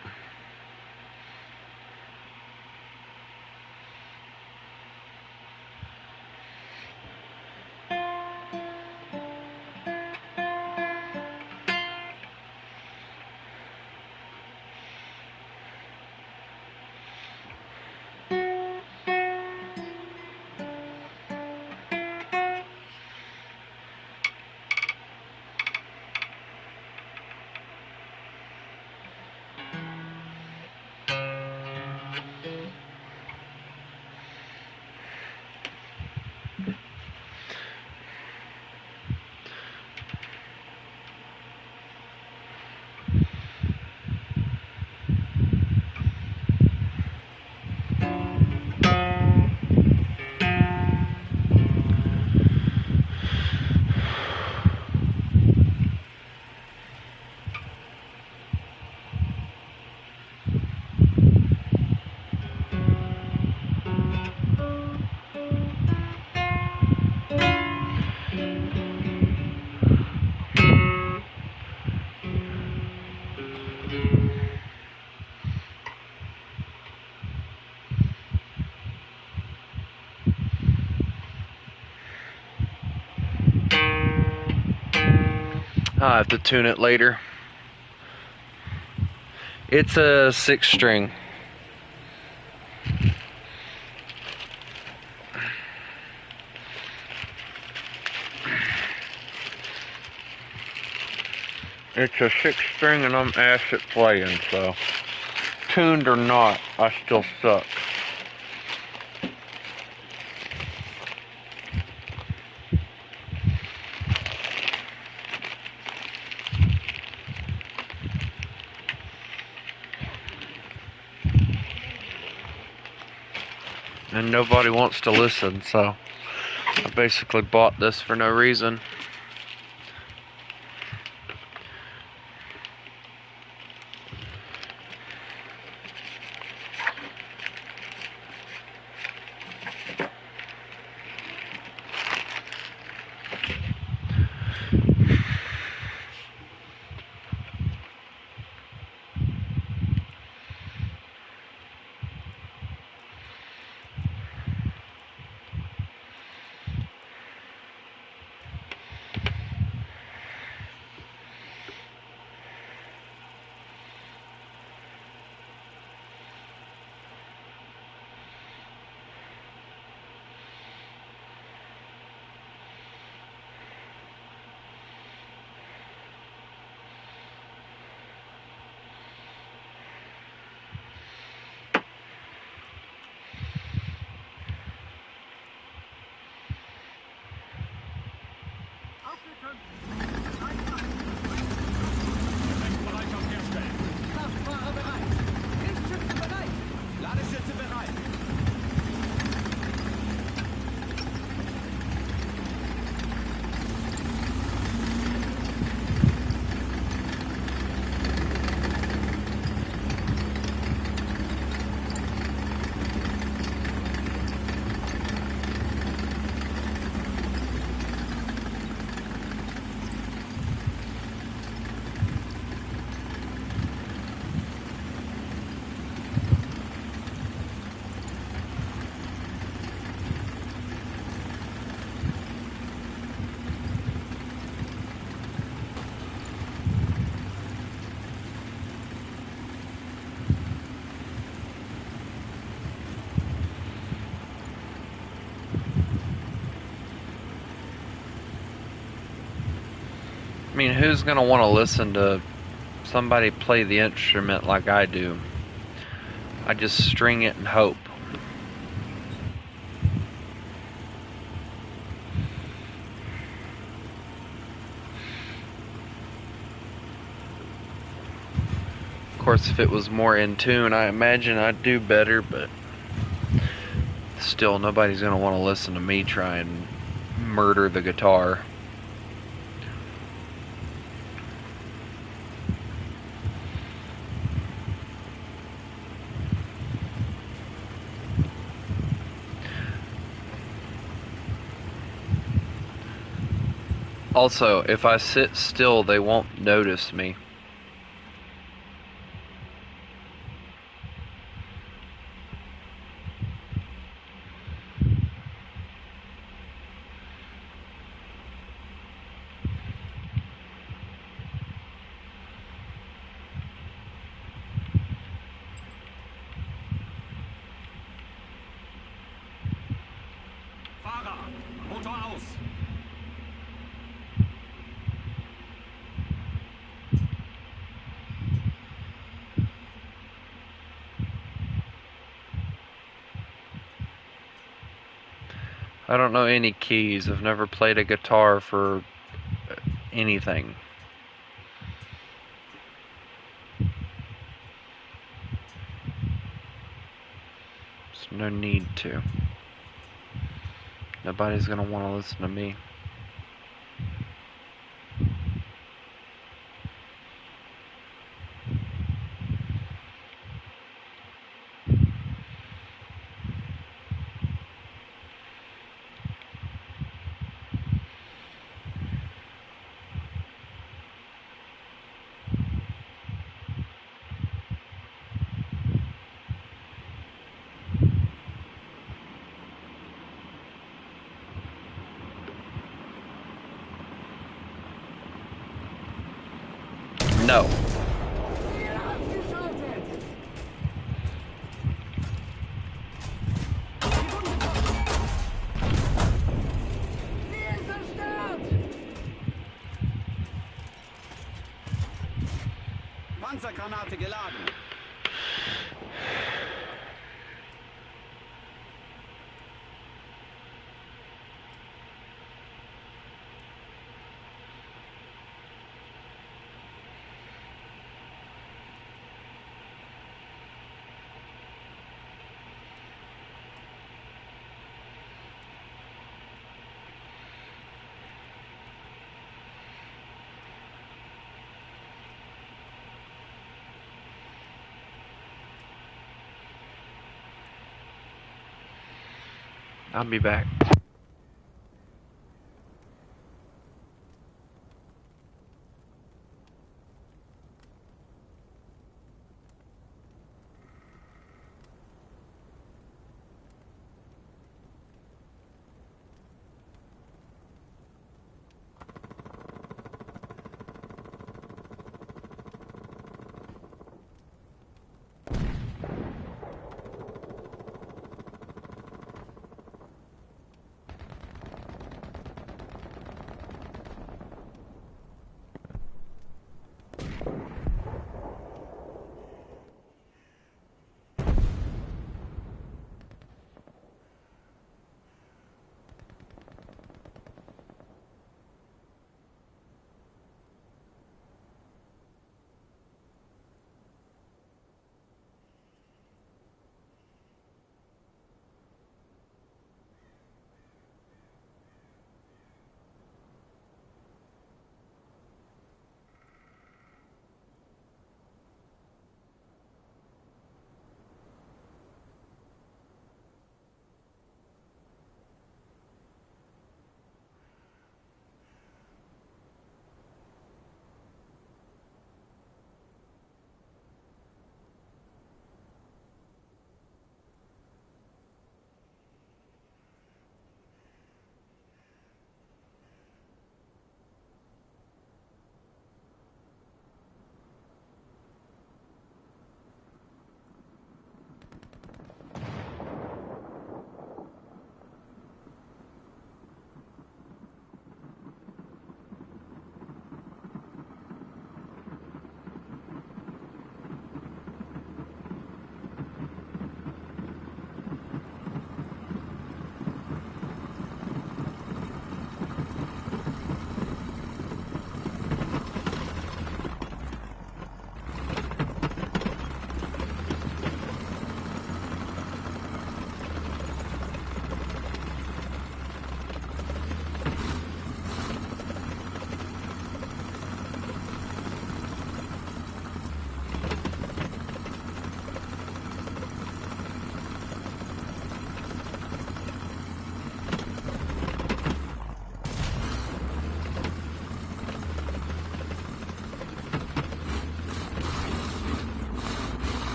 I'll have to tune it later. It's a 6-string. It's a 6-string and I'm ass at playing, so tuned or not, I still suck. And nobody wants to listen, so I basically bought this for no reason. Bereitschaft herstellen. Kraftfahrer bereit. Lichtschütze bereit. Ladeschütze bereit. I mean, who's going to want to listen to somebody play the instrument like I do? I just string it and hope. Of course, if it was more in tune, I imagine I'd do better, but still, nobody's going to want to listen to me try and murder the guitar. Also, if I sit still, they won't notice me. Fahrer, Motor aus. I don't know any keys. I've never played a guitar for anything. There's no need to. Nobody's gonna want to listen to me. No. Panzergranate geladen. I'll be back.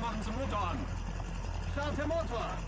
machen Sie Motor an. Starte Motor.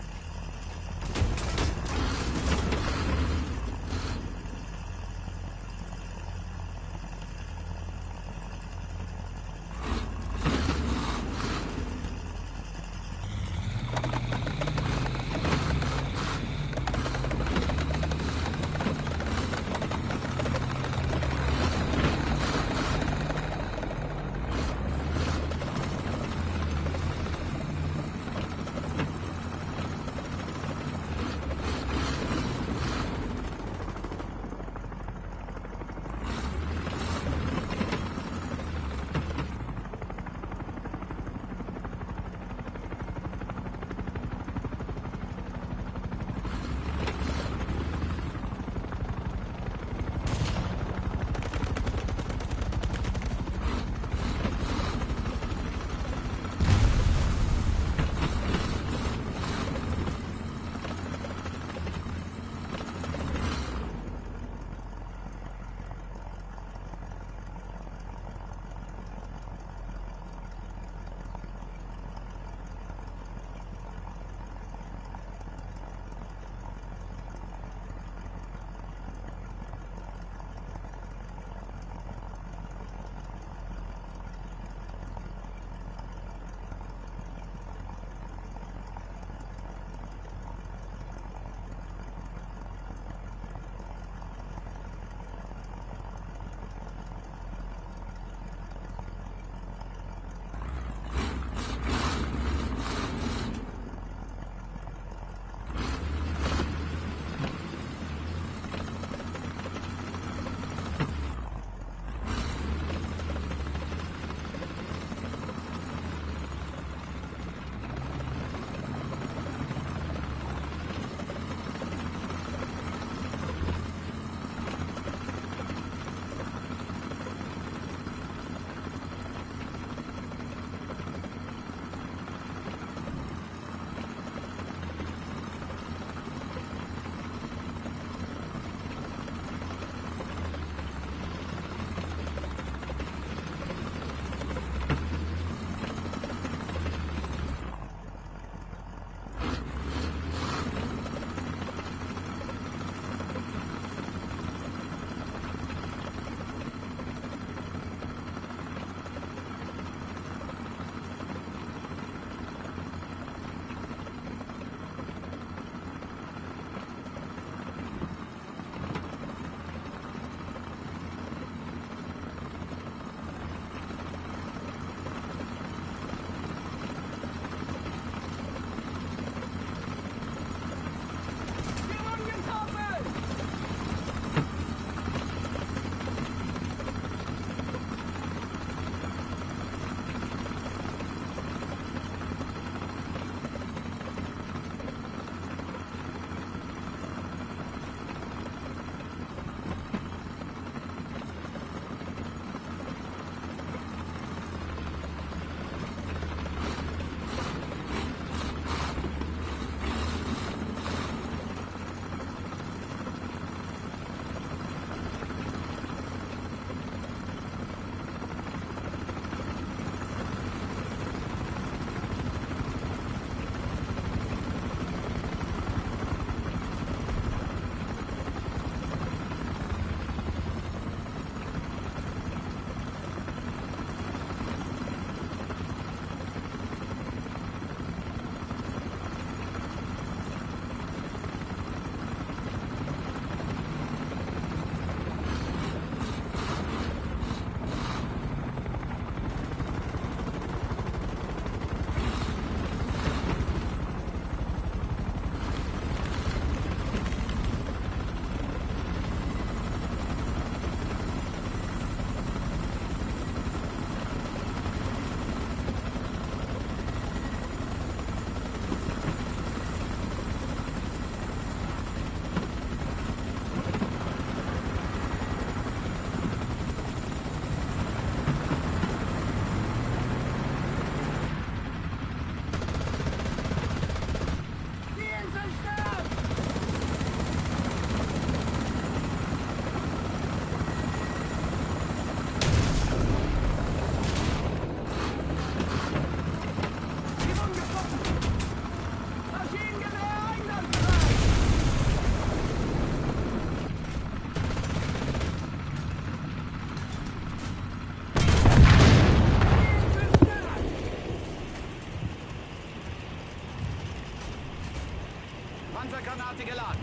Panzergranate geladen.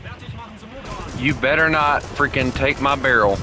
Fertig machen zum Motor. You better not freaking take my barrel.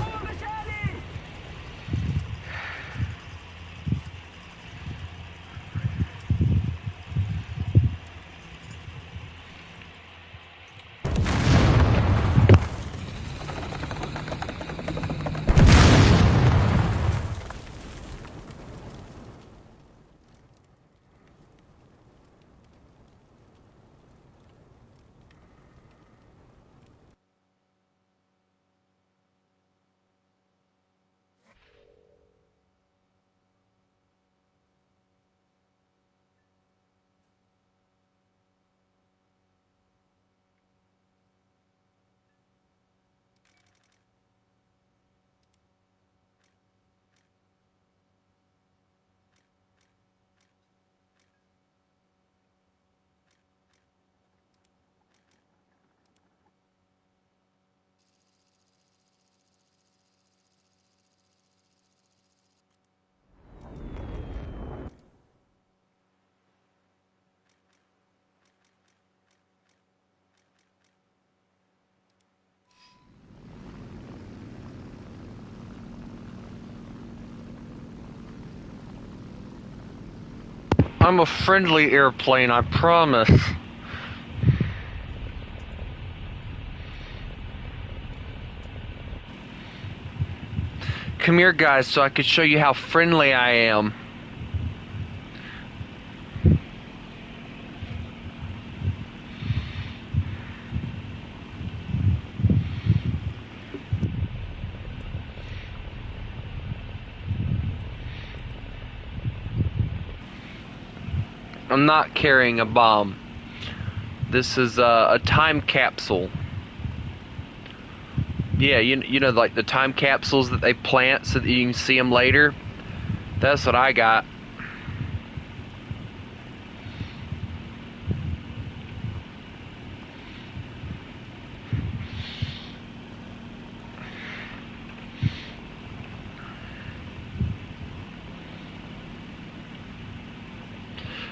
I'm a friendly airplane, I promise. Come here, guys, so I could show you how friendly I am. I'm not carrying a bomb. This is a time capsule. Yeah, you know, like the time capsules that they plant so that you can see them later. That's what I got.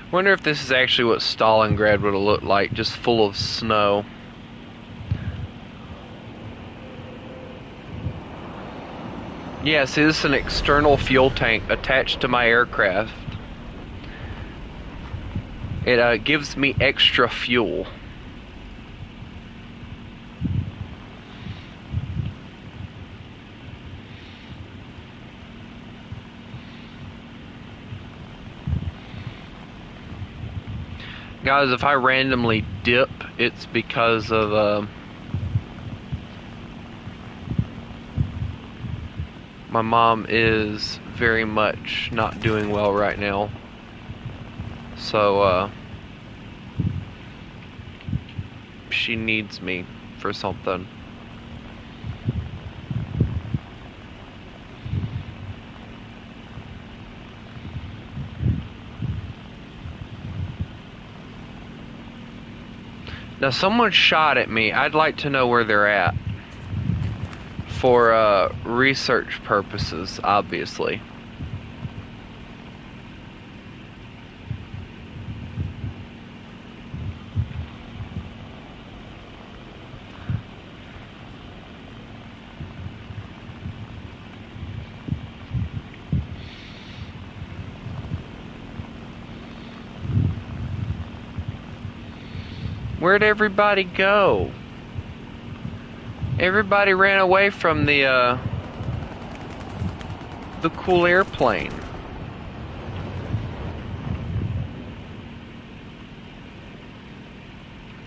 Wonder if this is actually what Stalingrad would have looked like, just full of snow. Yeah, see, this is an external fuel tank attached to my aircraft. It gives me extra fuel. Guys, if I randomly dip, it's because of my mom is very much not doing well right now. So she needs me for something. Now, someone shot at me. I'd like to know where they're at. For research purposes, obviously. Where'd everybody go? Everybody ran away from the cool airplane.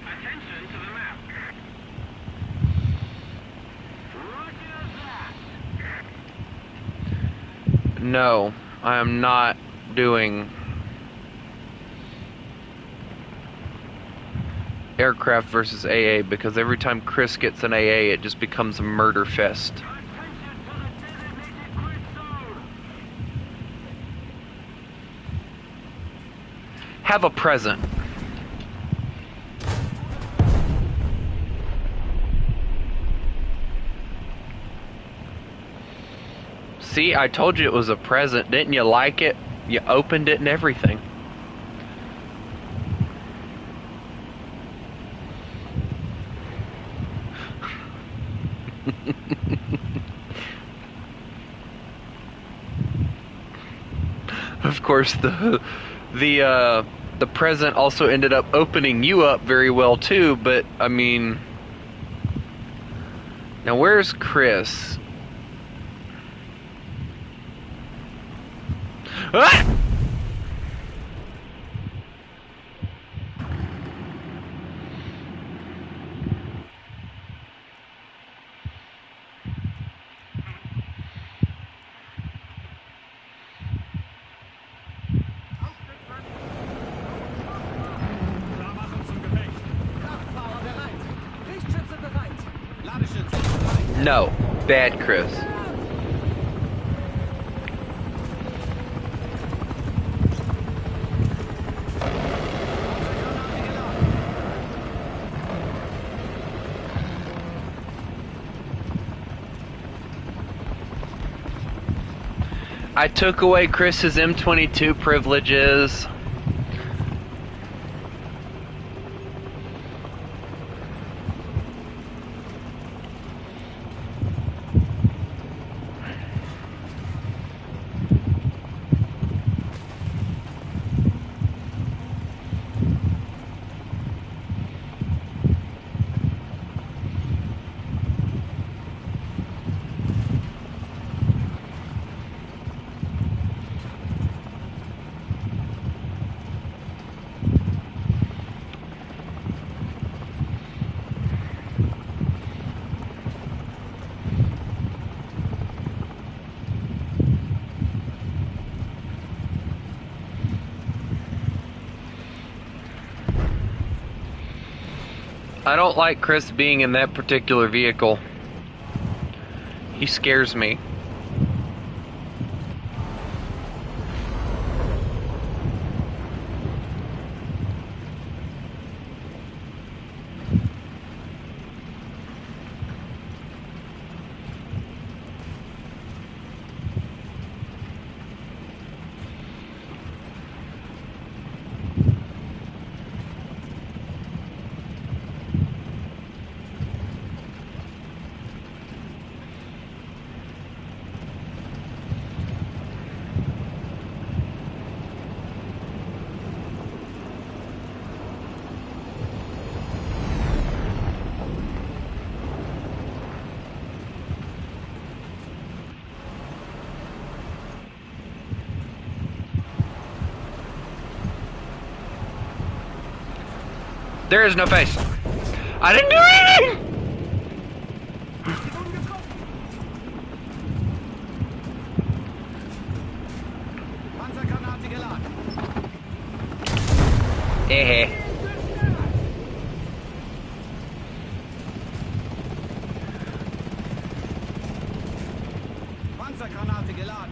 Attention to the map. Roger that. No, I am not doing aircraft versus AA, because every time Chris gets an AA, it just becomes a murder fest. Have a present. See, I told you it was a present. Didn't you like it? You opened it and everything. course, the present also ended up opening you up very well too. But I mean, now where's Chris? Ah! Klar machen zum Gefecht. Kraftfahrer bereit. Lichtschütze bereit. Ladeschütze bereit. No, bad Chris. I took away Chris's M22 privileges. I don't like Chris being in that particular vehicle. He scares me. There is no face. I didn't do anything! Panzergranate geladen. Eh. Panzergranate geladen.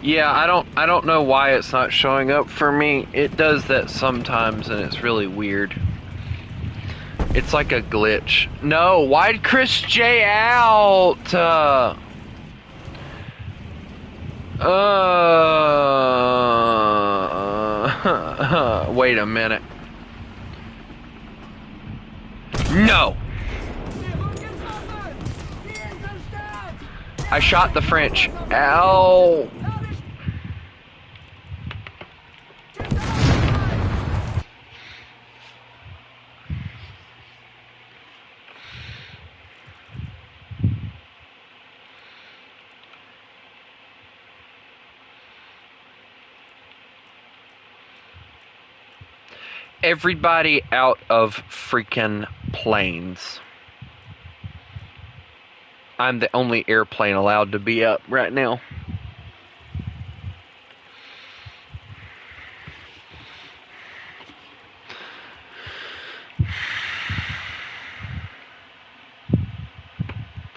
Yeah, I don't know why it's not showing up for me. It does that sometimes and it's really weird. It's like a glitch. No, why'd Chris J out? Wait a minute. No! I shot the French. Ow! Everybody out of freaking planes. I'm the only airplane allowed to be up right now.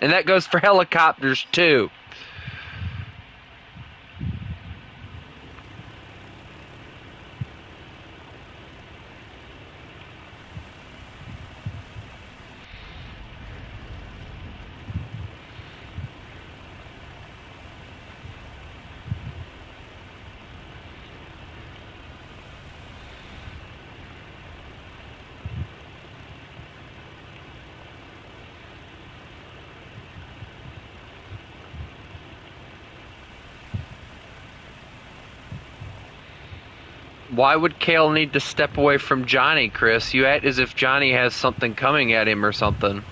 And that goes for helicopters too. Why would Kale need to step away from Johnny, Chris? You act as if Johnny has something coming at him or something.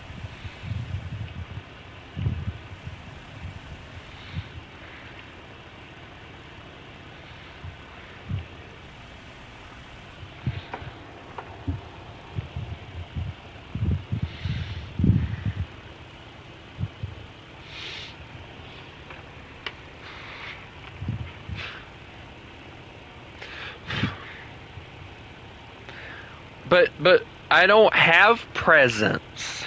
But I don't have presents.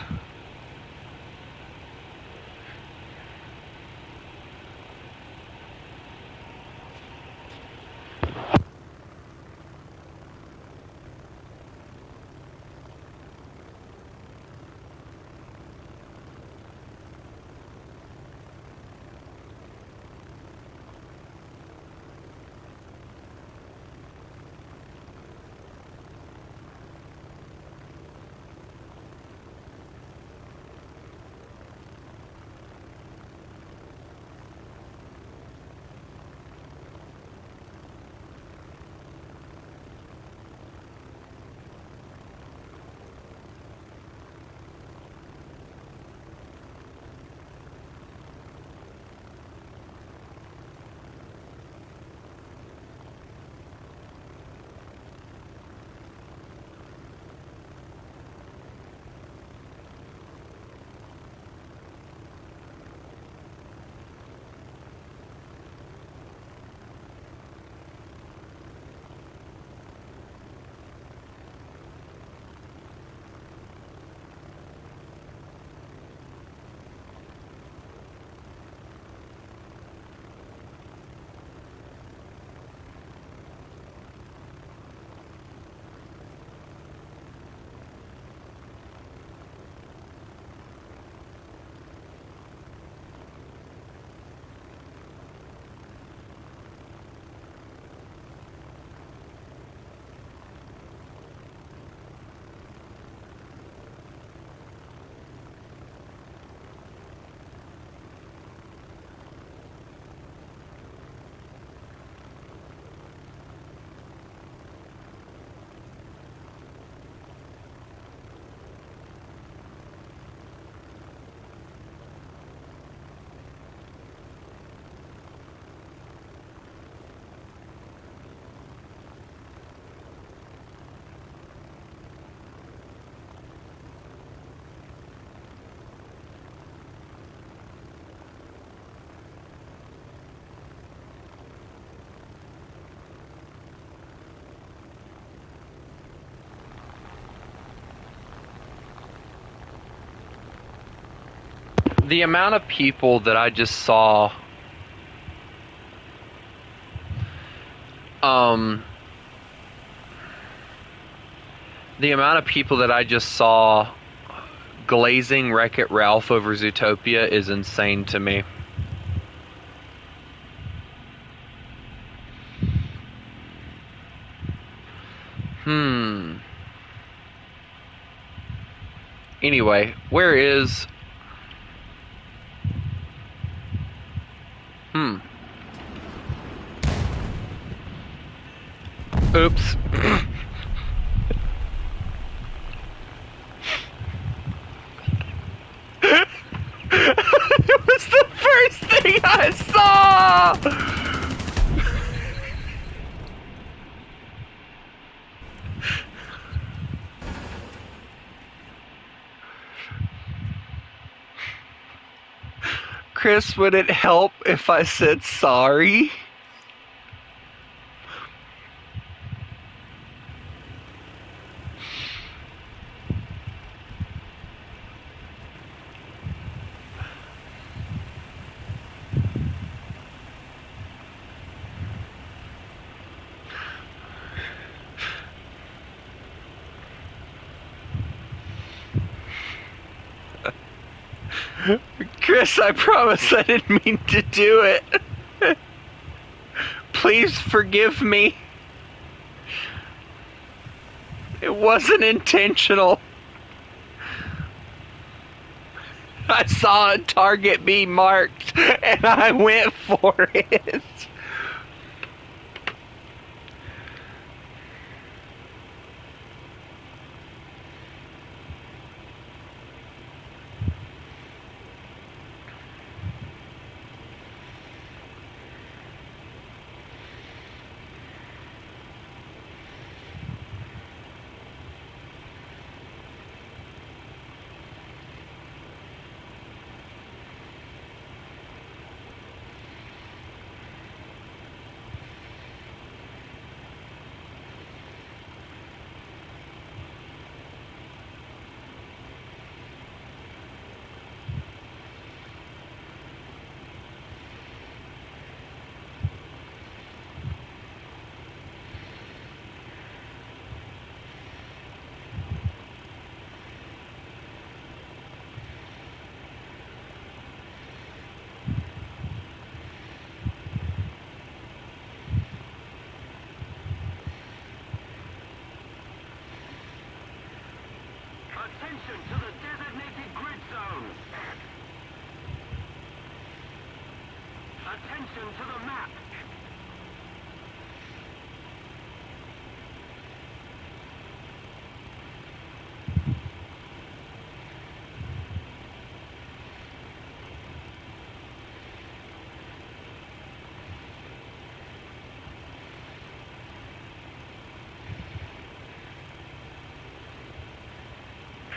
The amount of people that I just saw the amount of people that I just saw glazing Wreck-It Ralph over Zootopia is insane to me. Anyway, where is... Oops. It was the first thing I saw! Chris, would it help if I said sorry? Chris, I promise I didn't mean to do it. Please forgive me. It wasn't intentional. I saw a target be marked and I went for it. Attention to the designated grid zone. Attention to the map.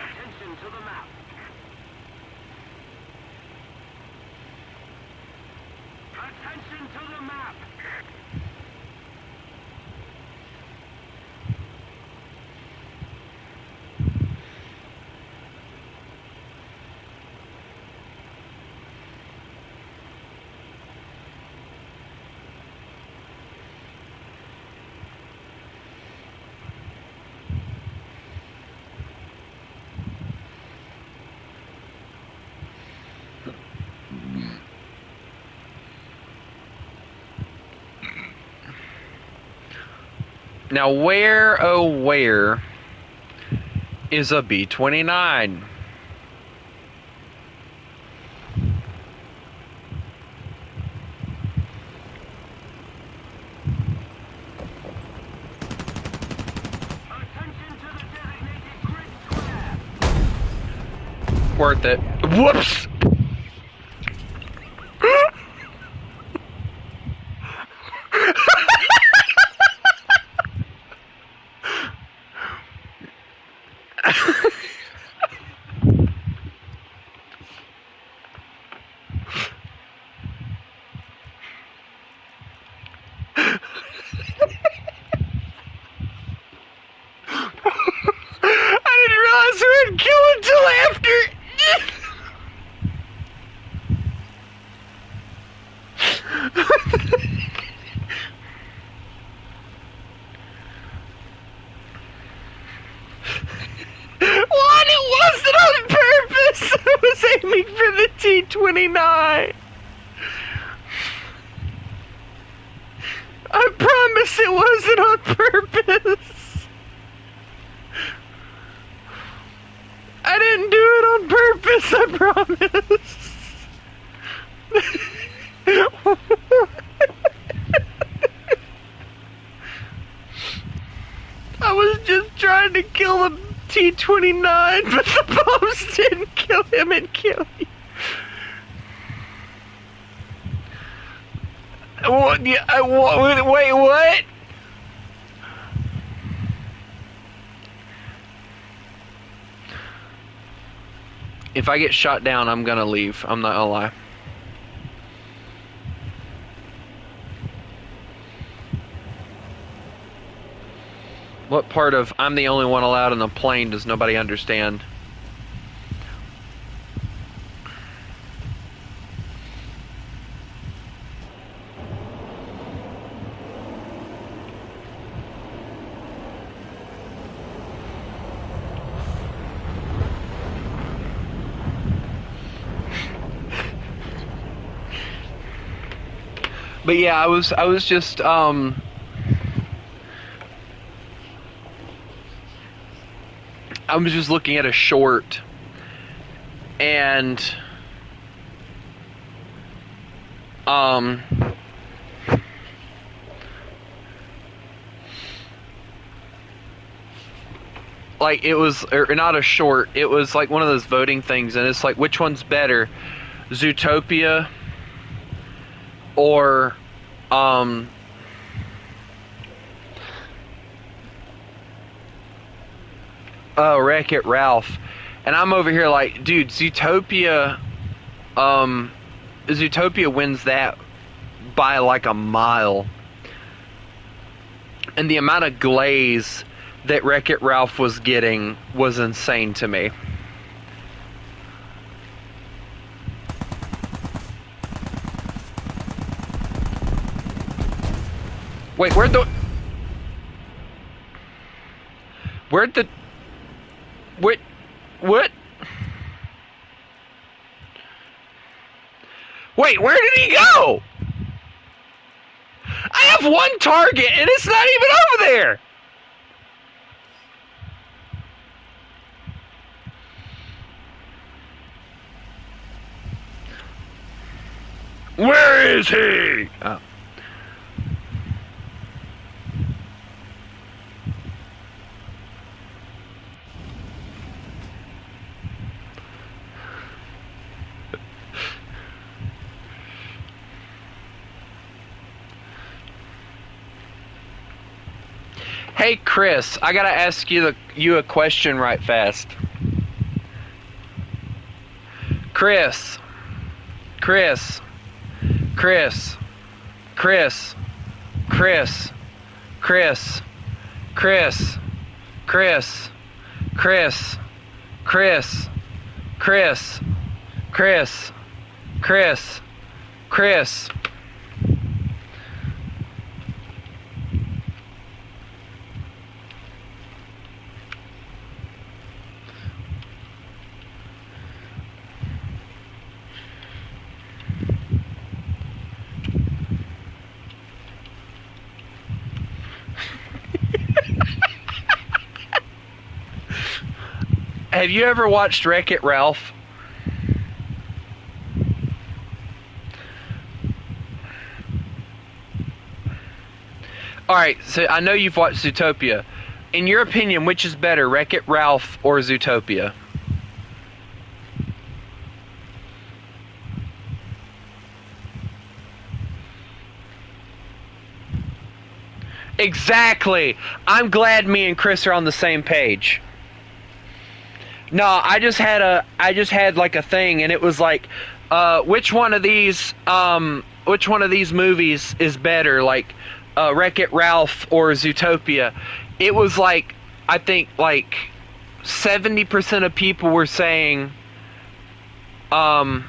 Attention to the map. Attention to the map. Now, where, oh, where is a B-29? Attention to the designated grid square. Worth it. Whoops! I didn't realize we would kill until after. What? It wasn't on purpose. I was aiming for the T-29. I promise it wasn't on purpose. I didn't do it on purpose, I promise. I was just trying to kill the T-29, but the bombs didn't kill him and kill you. What? Yeah, wait, what? If I get shot down, I'm gonna leave. I'm not gonna lie. What part of I'm the only one allowed on the plane does nobody understand? But yeah, I was just I was just looking at a short, and like it was, or not a short, it was like one of those voting things, and it's like, which one's better, Zootopia or Wreck-It Ralph. And I'm over here like, dude, Zootopia wins that by like a mile. And the amount of glaze that Wreck-It Ralph was getting was insane to me. Wait, where'd the... Wait, what? Wait, where did he go? I have one target and it's not even over there. is he? Oh. Hey Chris, I gotta ask you a question right fast. Chris, Chris, Chris, Chris, Chris, Chris, Chris, Chris, Chris, Chris, Chris, Chris, Chris, Chris. Have you ever watched Wreck-It Ralph? Alright, so I know you've watched Zootopia. In your opinion, which is better, Wreck-It Ralph or Zootopia? Exactly! I'm glad me and Chris are on the same page. No, I just had like a thing, and it was like, which one of these movies is better, like, Wreck-It Ralph or Zootopia? It was like, I think like 70% of people were saying, that's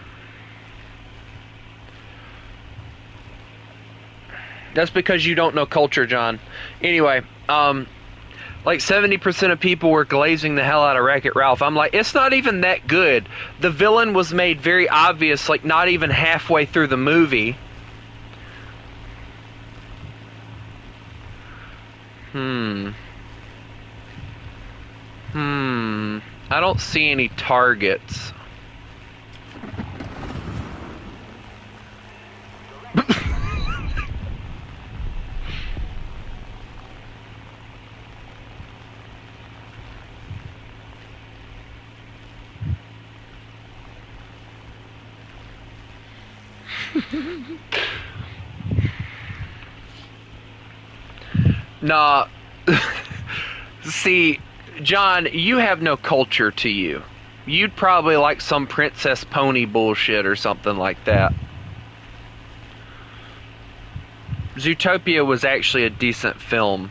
because you don't know culture, John. Anyway, like 70% of people were glazing the hell out of Wreck-It Ralph. I'm like, it's not even that good. The villain was made very obvious, like not even halfway through the movie. I don't see any targets. Nah. See, John, you have no culture to you. You'd probably like some Princess Pony bullshit or something like that. Zootopia was actually a decent film.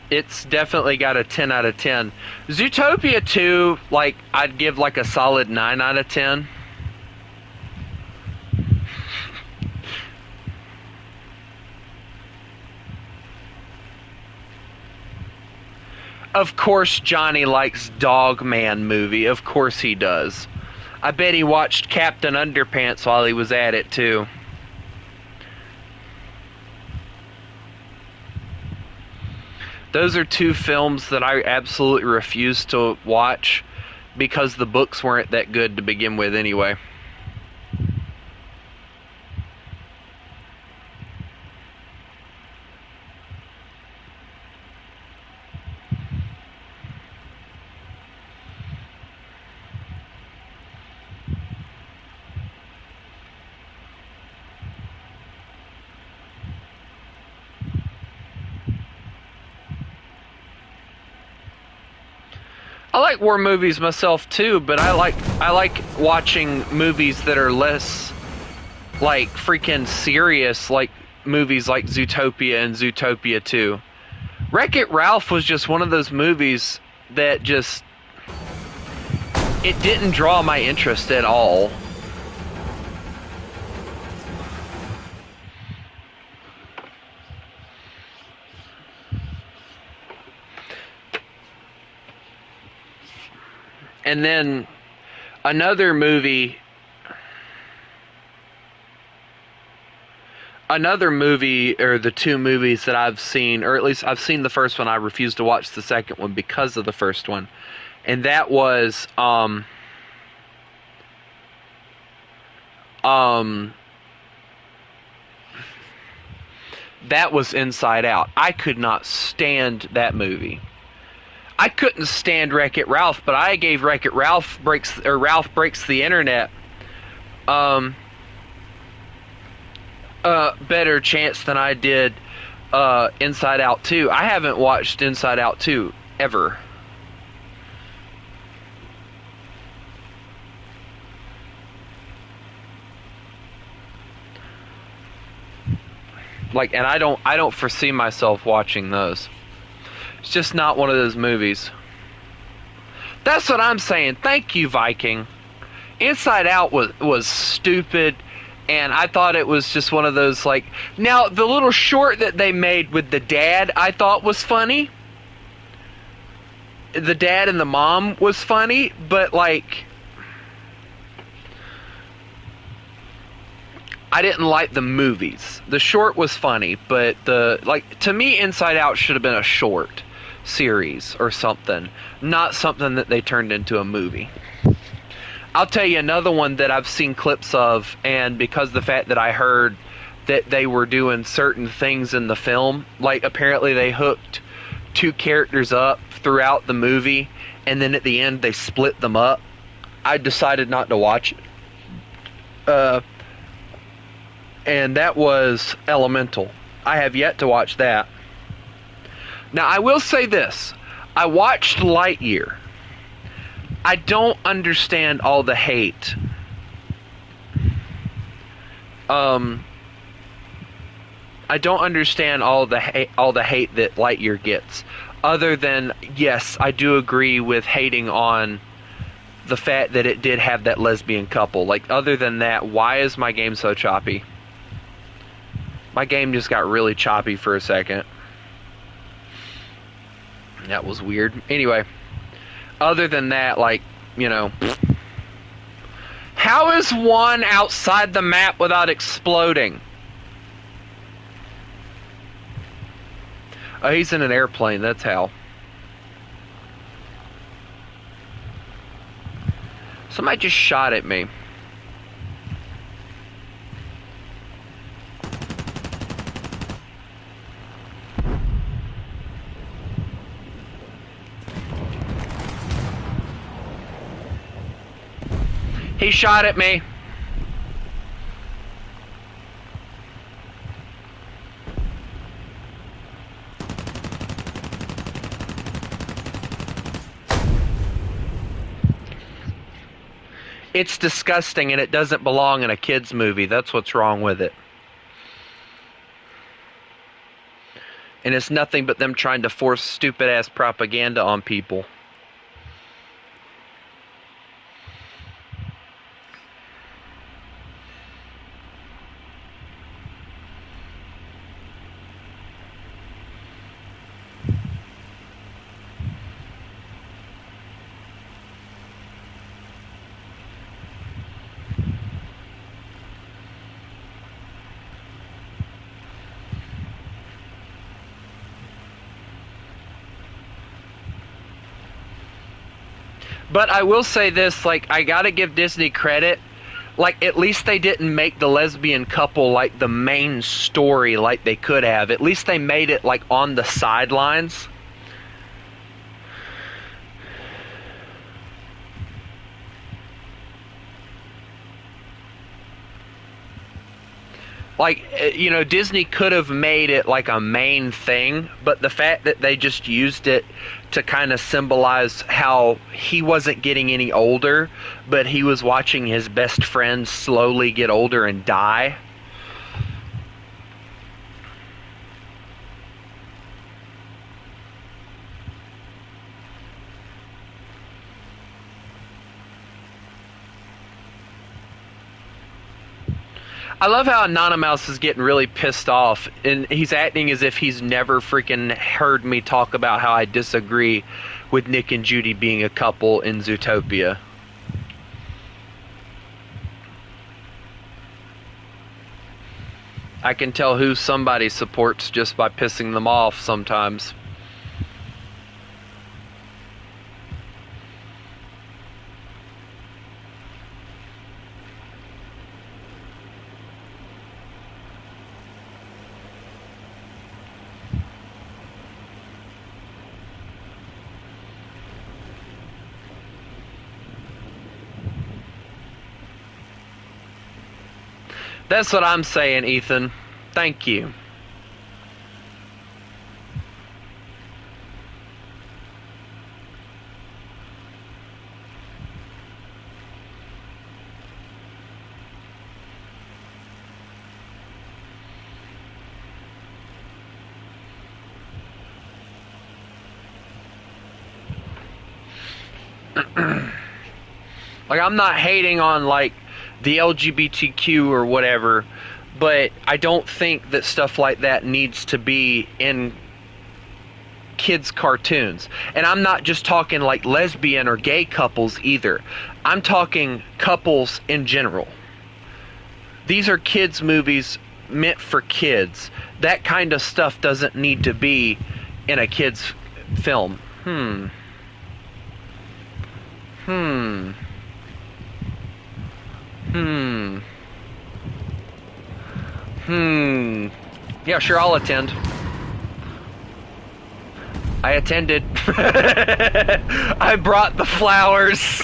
It's definitely got a 10 out of 10. Zootopia 2, like, I'd give like a solid 9 out of 10. Of course Johnny likes Dogman movie. Of course he does. I bet he watched Captain Underpants while he was at it too. Those are two films that I absolutely refuse to watch because the books weren't that good to begin with anyway. I like war movies myself too, but I like watching movies that are less like freaking serious, like movies like Zootopia and Zootopia 2. Wreck-It Ralph was just one of those movies that just, it didn't draw my interest at all. And then another movie, another movie, or the two movies that I've seen, or at least I've seen the first one. I refused to watch the second one because of the first one, and that was that was Inside Out. I could not stand that movie. I couldn't stand Wreck-It Ralph, but I gave Wreck-It Ralph Breaks the Internet better chance than I did Inside Out 2. I haven't watched Inside Out 2 ever. Like, and I don't foresee myself watching those. It's just not one of those movies. That's what I'm saying. Thank you, Viking. Inside Out was stupid, and I thought it was just one of those, like... Now, the little short that they made with the dad, I thought was funny. The dad and the mom was funny, but, like... I didn't like the movies. The short was funny, but to me, Inside Out should have been a short series or something, not something that they turned into a movie. I'll tell you another one that I've seen clips of, and because of the fact that I heard that they were doing certain things in the film, like apparently they hooked two characters up throughout the movie, and then at the end they split them up. I decided not to watch it. And that was Elemental. I have yet to watch that. Now, I will say this. I watched Lightyear. I don't understand all the hate. I don't understand all the hate that Lightyear gets. Other than, yes, I do agree with hating on the fact that it did have that lesbian couple. Like, other than that, why is my game so choppy? My game just got really choppy for a second. That was weird. Anyway, other than that, like, you know... How is one outside the map without exploding? Oh, he's in an airplane, that's how. Somebody just shot at me. He shot at me. It's disgusting, and it doesn't belong in a kid's movie. That's what's wrong with it. And it's nothing but them trying to force stupid-ass propaganda on people. But I will say this, like, I gotta give Disney credit. Like, at least they didn't make the lesbian couple, like, the main story like they could have. At least they made it, like, on the sidelines. Like, you know, Disney could have made it like a main thing, but the fact that they just used it to kind of symbolize how he wasn't getting any older, but he was watching his best friend slowly get older and die. I love how Anonymous is getting really pissed off, and he's acting as if he's never freaking heard me talk about how I disagree with Nick and Judy being a couple in Zootopia. I can tell who somebody supports just by pissing them off sometimes. That's what I'm saying, Ethan. Thank you. Like, I'm not hating on, like, the LGBTQ or whatever, but I don't think that stuff like that needs to be in kids' cartoons. And I'm not just talking, like, lesbian or gay couples either. I'm talking couples in general. These are kids' movies meant for kids. That kind of stuff doesn't need to be in a kid's film. Yeah, sure, I'll attend. I attended. I brought the flowers.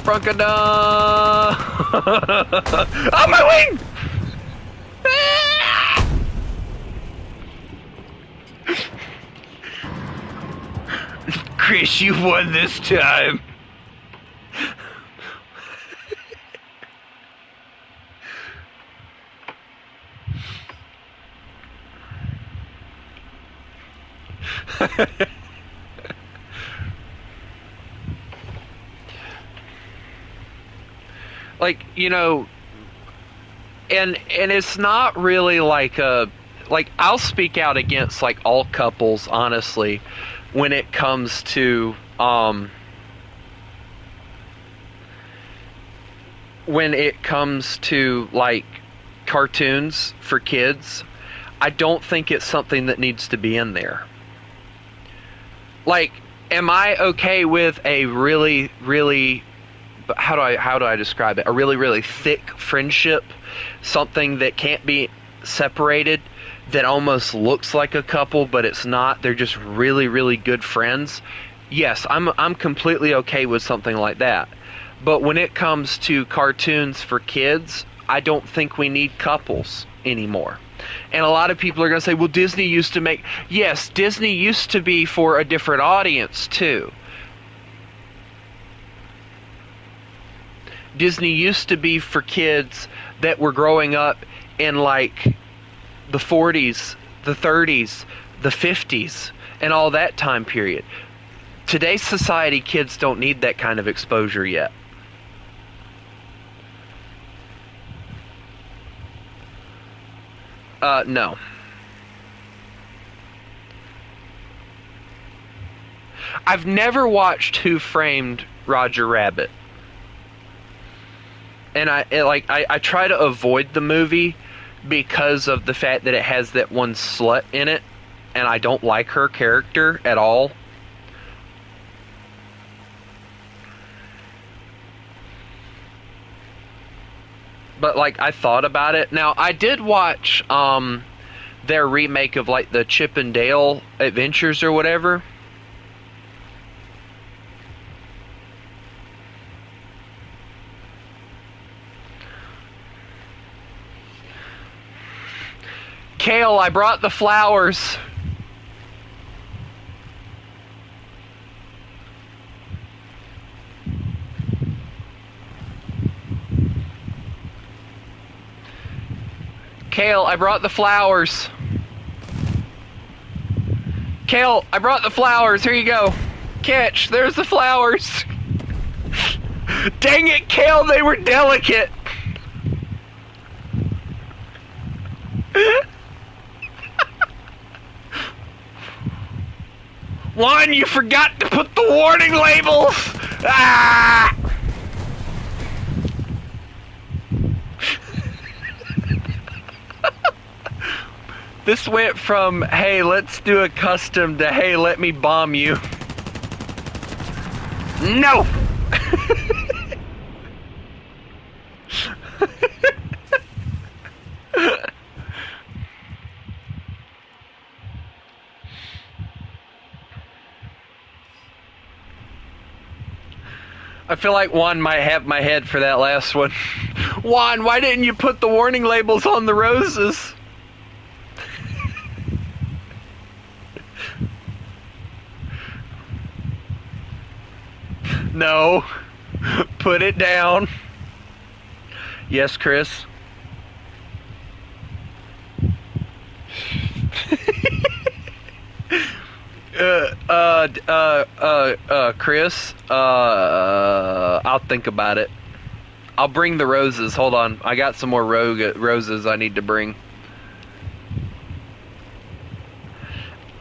Brunkada! Oh, my wing! Chris, you won this time. Like, you know, and it's not really like a, like, I'll speak out against, like, all couples, honestly, when it comes to like cartoons for kids. I don't think it's something that needs to be in there. Like, am I okay with a really, really, how do I describe it? A really, really thick friendship, something that can't be separated, that almost looks like a couple, but it's not. They're just really, really good friends. Yes, I'm completely okay with something like that. But when it comes to cartoons for kids, I don't think we need couples anymore. And a lot of people are going to say, well, Disney used to make... Yes, Disney used to be for a different audience, too. Disney used to be for kids that were growing up in, like, the 40s, the 30s, the 50s, and all that time period. Today's society, kids don't need that kind of exposure yet. No. I've never watched Who Framed Roger Rabbit. And I try to avoid the movie because of the fact that it has that one slut in it, and I don't like her character at all. But, like, I thought about it. Now, I did watch their remake of, like, the Chip and Dale Adventures or whatever. Kale, I brought the flowers. Kale, I brought the flowers. Kale, I brought the flowers. Here you go. Catch. There's the flowers. Dang it, Kale, they were delicate. Juan, you forgot to put the warning labels! Ah! This went from, hey, let's do a custom to, hey, let me bomb you. No! I feel like Juan might have my head for that last one. Juan, why didn't you put the warning labels on the roses? No. Put it down. Yes, Chris. Chris, I'll think about it. I'll bring the roses. Hold on. I got some more roses I need to bring.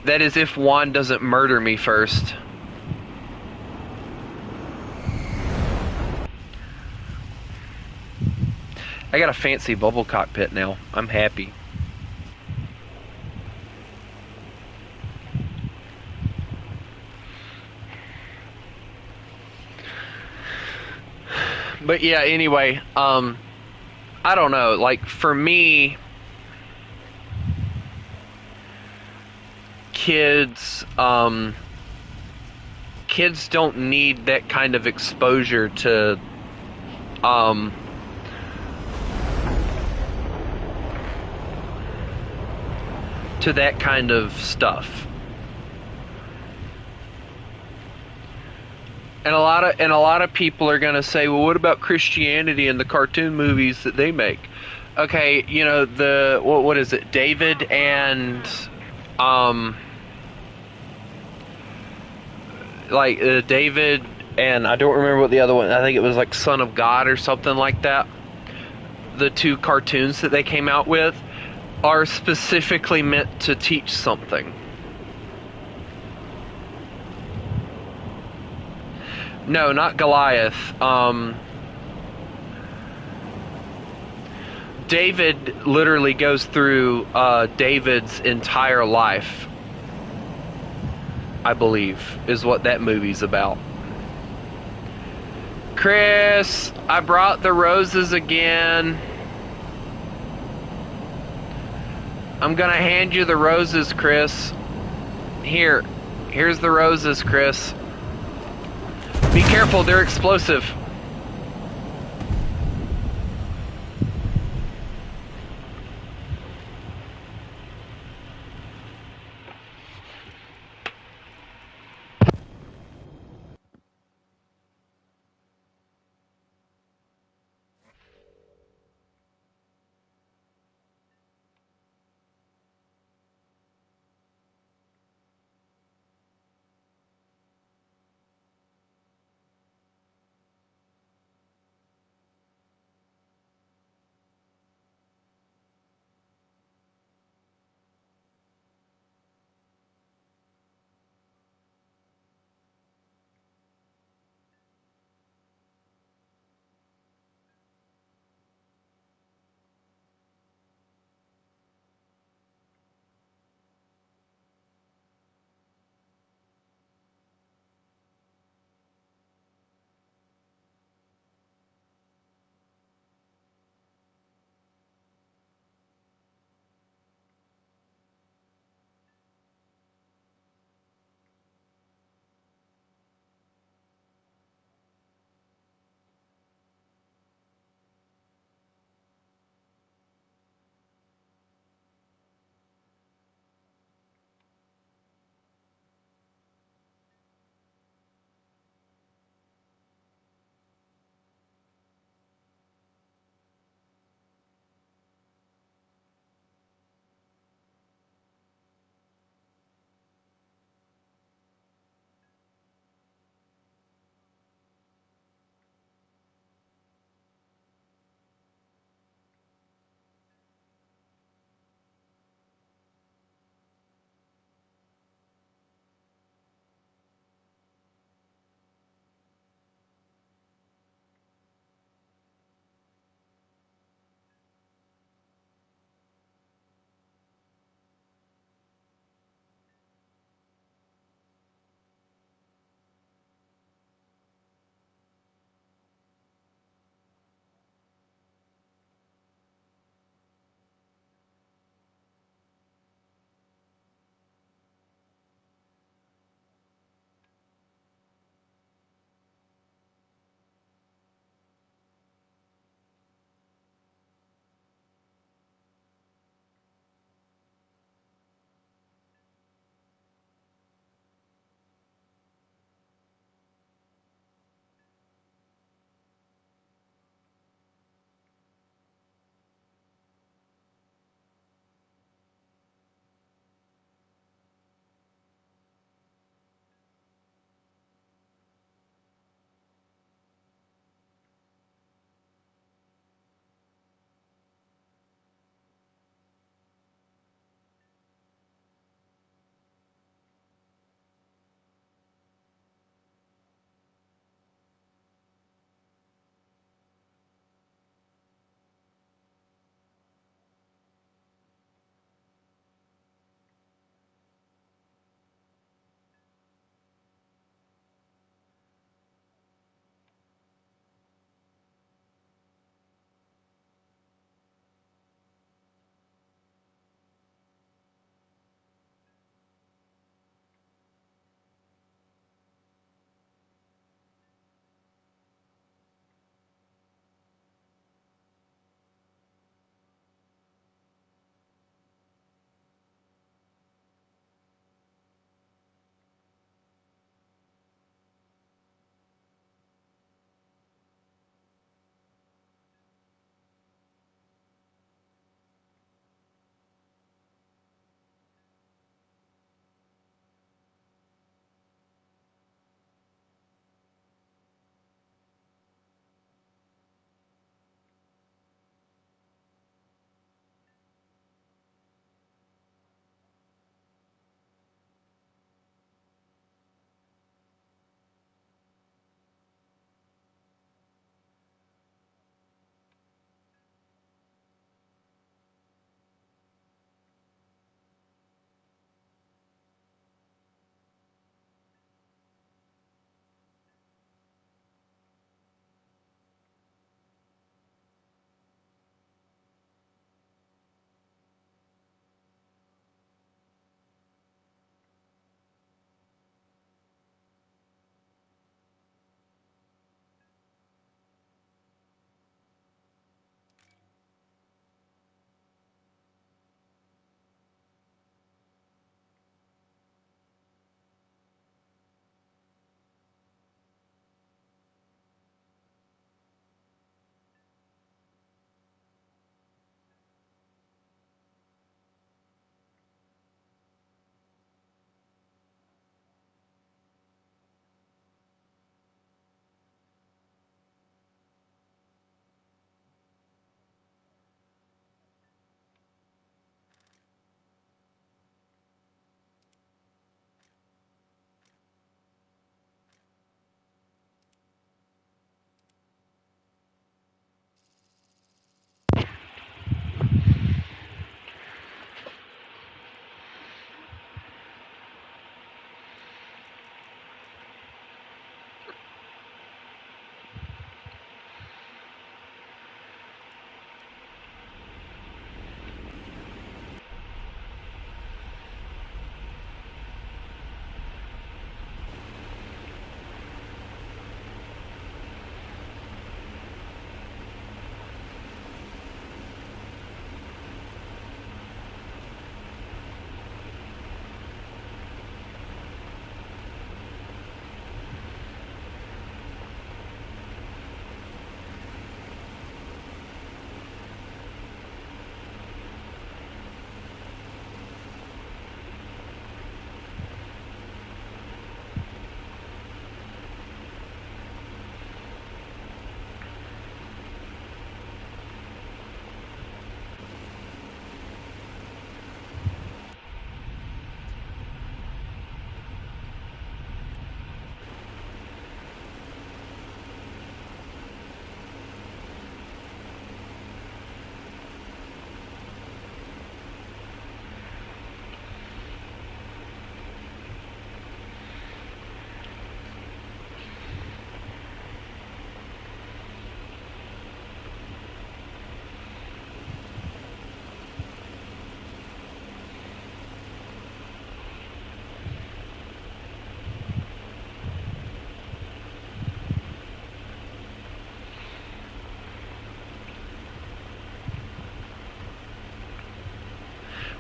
That is if Juan doesn't murder me first. I got a fancy bubble cockpit now. I'm happy. But yeah, anyway, I don't know. Like, for me, kids don't need that kind of exposure to that kind of stuff. And a lot of people are gonna say, well, what about Christianity and the cartoon movies that they make? Okay, you know, the what is it? David and David and I don't remember what the other one. I think it was like Son of God or something like that. The two cartoons that they came out with are specifically meant to teach something. No, not Goliath. David literally goes through David's entire life, I believe, is what that movie's about. Chris, I brought the roses again. I'm gonna hand you the roses, Chris. Here's the roses, Chris. Be careful, they're explosive.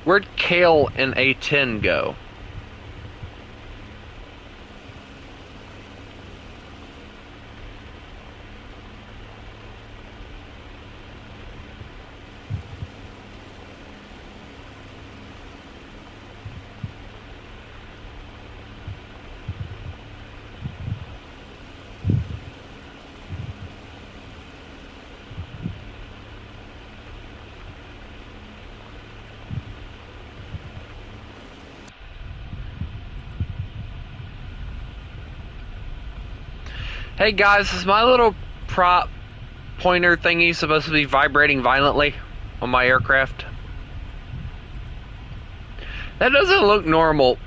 Where'd Kale and A10 go? Hey guys, is my little prop pointer thingy supposed to be vibrating violently on my aircraft? That doesn't look normal.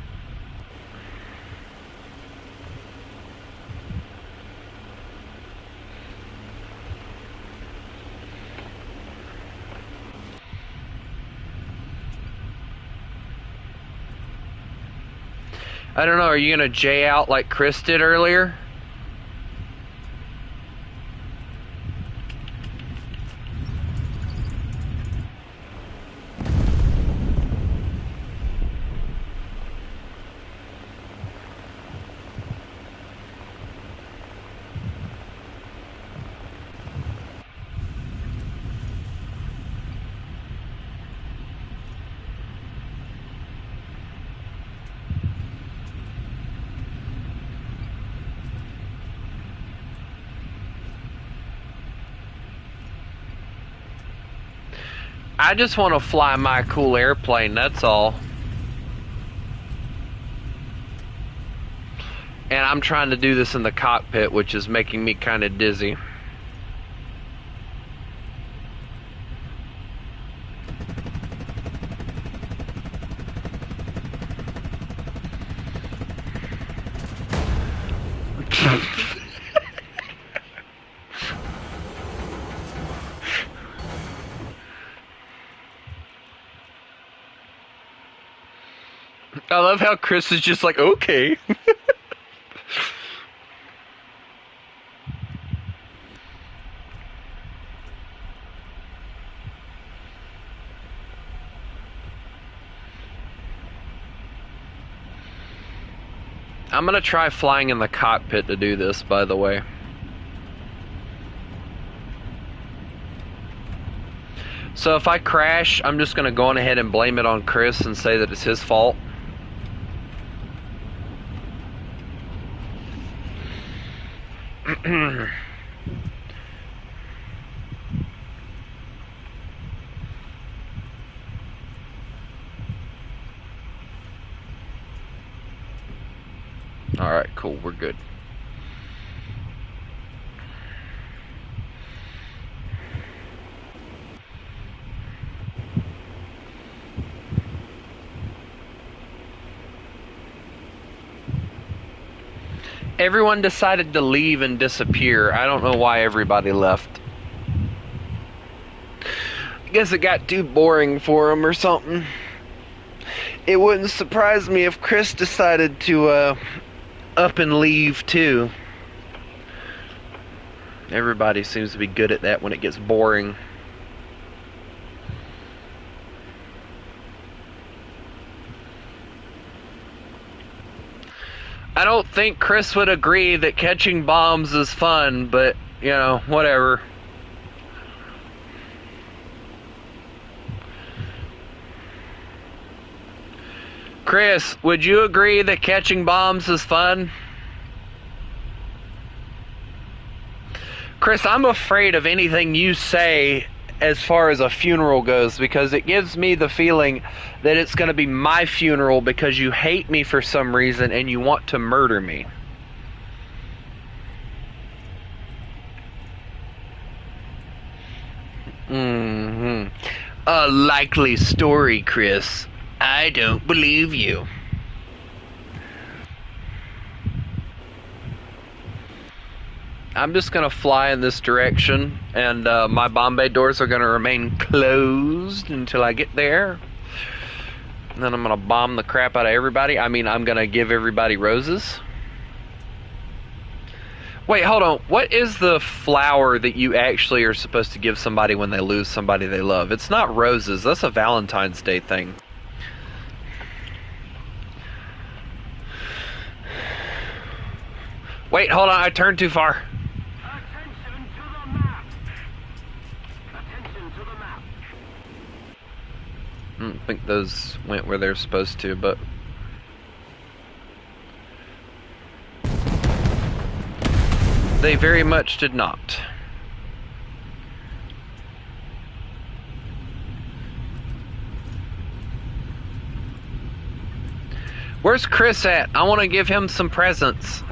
I don't know, are you gonna J out like Chris did earlier? I just want to fly my cool airplane, that's all. And I'm trying to do this in the cockpit, which is making me kind of dizzy. I love how Chris is just like, okay. I'm gonna try flying in the cockpit to do this, by the way. So if I crash, I'm just gonna go on ahead and blame it on Chris and say that it's his fault. Alright, cool, we're good. Everyone decided to leave and disappear. I don't know why everybody left. I guess it got too boring for them or something. It wouldn't surprise me if Chris decided to up and leave too. Everybody seems to be good at that when it gets boring. I don't think Chris would agree that catching bombs is fun, but, you know, whatever. Chris, would you agree that catching bombs is fun? Chris, I'm afraid of anything you say as far as a funeral goes, because it gives me the feeling that it's going to be my funeral because you hate me for some reason and you want to murder me. A likely story, Chris. I don't believe you. I'm just going to fly in this direction, and my bomb bay doors are going to remain closed until I get there. And then I'm going to bomb the crap out of everybody. I mean, I'm going to give everybody roses. Wait, hold on. What is the flower that you actually are supposed to give somebody when they lose somebody they love? It's not roses. That's a Valentine's Day thing. Wait, hold on, I turned too far. Attention to the map. Attention to the map. I don't think those went where they're supposed to, but... They very much did not. Where's Chris at? I want to give him some presents.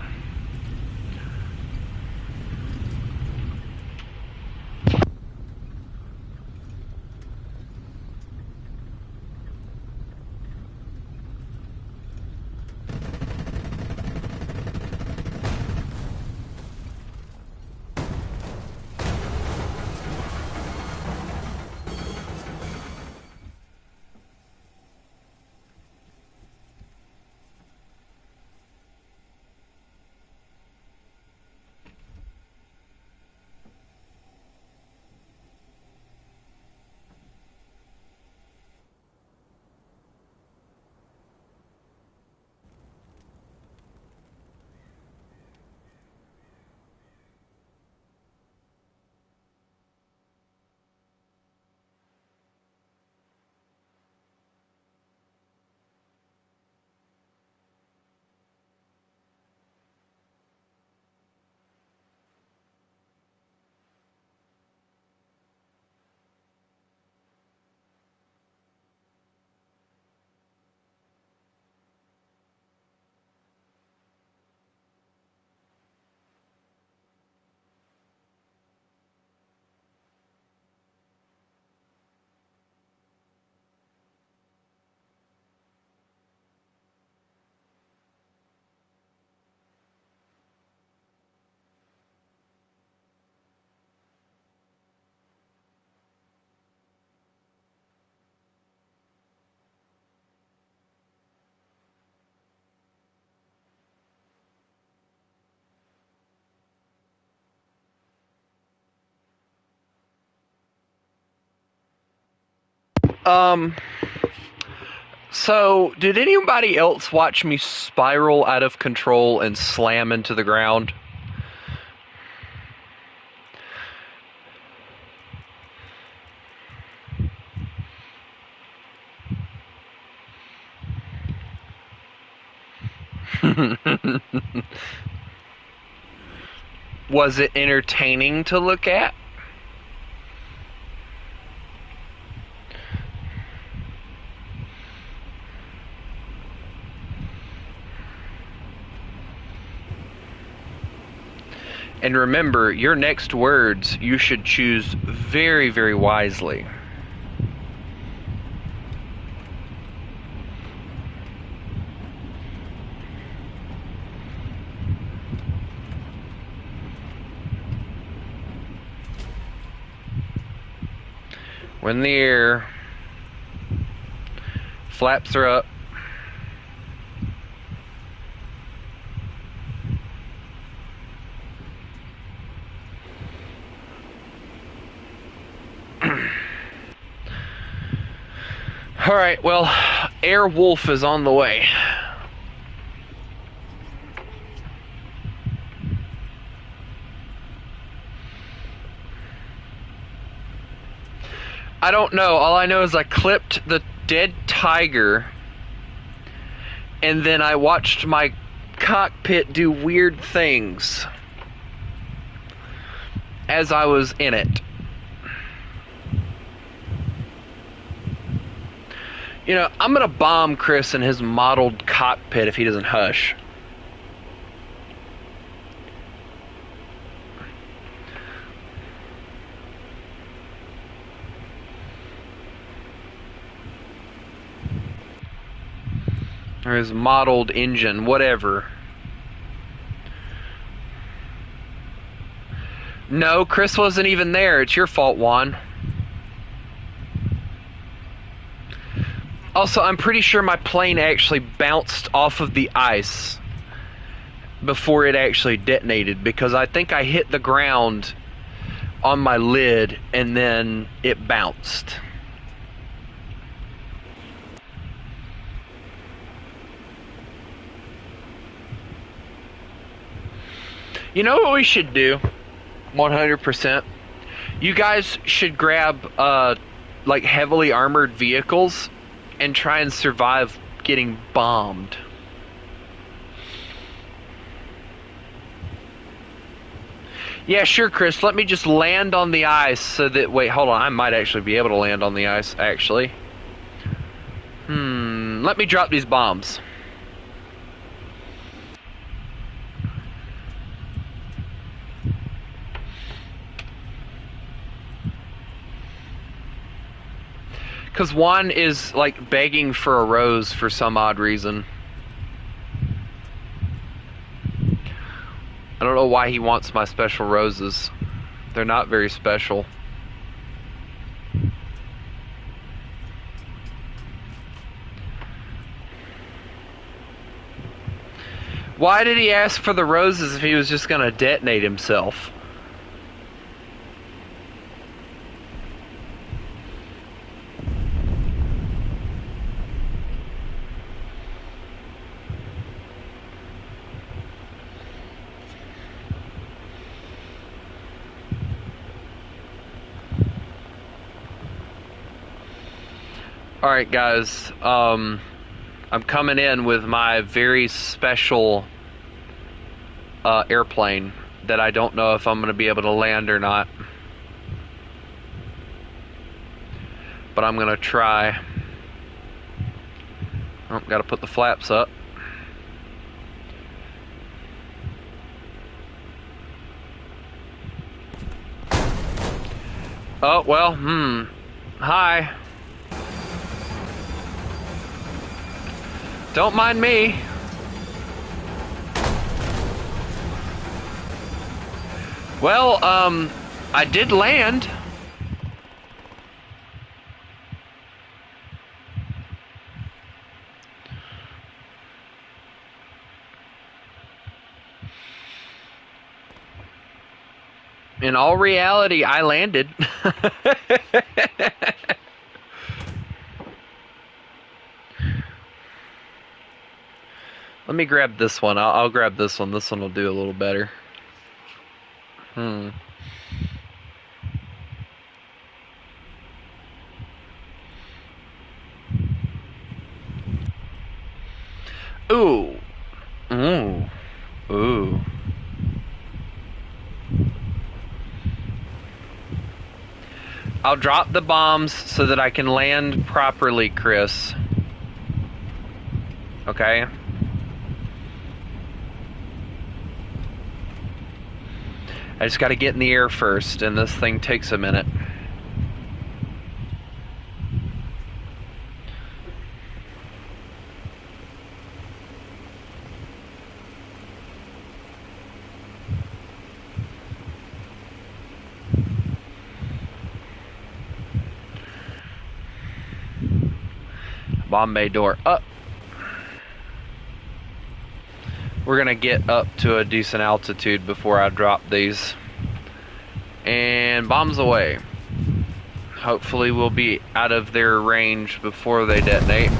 So, did anybody else watch me spiral out of control and slam into the ground? Was it entertaining to look at? And remember, your next words you should choose very, very wisely. When the air flaps are up, alright, well, Airwolf is on the way. I don't know. All I know is I clipped the dead tiger, and then I watched my cockpit do weird things as I was in it. You know, I'm gonna bomb Chris in his modeled cockpit if he doesn't hush. Or his modeled engine, whatever. No, Chris wasn't even there. It's your fault, Juan. Also, I'm pretty sure my plane actually bounced off of the ice before it actually detonated, because I think I hit the ground on my lid and then it bounced. You know what we should do? 100%. You guys should grab like heavily armored vehicles and try and survive getting bombed. Yeah, sure, Chris. Let me just land on the ice so that... Wait, hold on. I might actually be able to land on the ice, actually. Let me drop these bombs. Because Juan is, like, begging for a rose for some odd reason. I don't know why he wants my special roses. They're not very special. Why did he ask for the roses if he was just going to detonate himself? Alright guys, I'm coming in with my very special airplane that I don't know if I'm going to be able to land or not. But I'm going to try. Oh, got to put the flaps up. Oh, well, hi. Don't mind me. Well, I did land. In all reality, I landed. Let me grab this one. I'll grab this one. This one will do a little better. Ooh. Ooh. Ooh. I'll drop the bombs so that I can land properly, Chris. Okay? I just gotta get in the air first, and this thing takes a minute. Bomb bay door up. We're gonna get up to a decent altitude before I drop these. And bombs away. Hopefully we'll be out of their range before they detonate.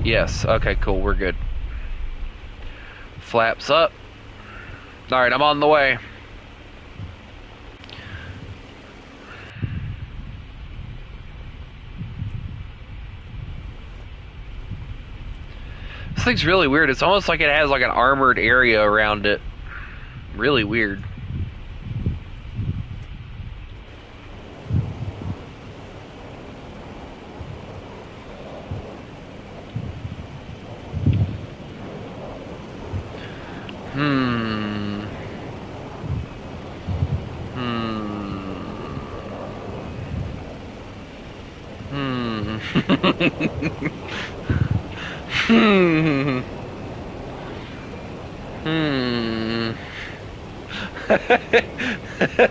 Yes, okay, cool, we're good. Flaps up. Alright, I'm on the way. This thing's really weird. It's almost like it has like an armored area around it. Really weird.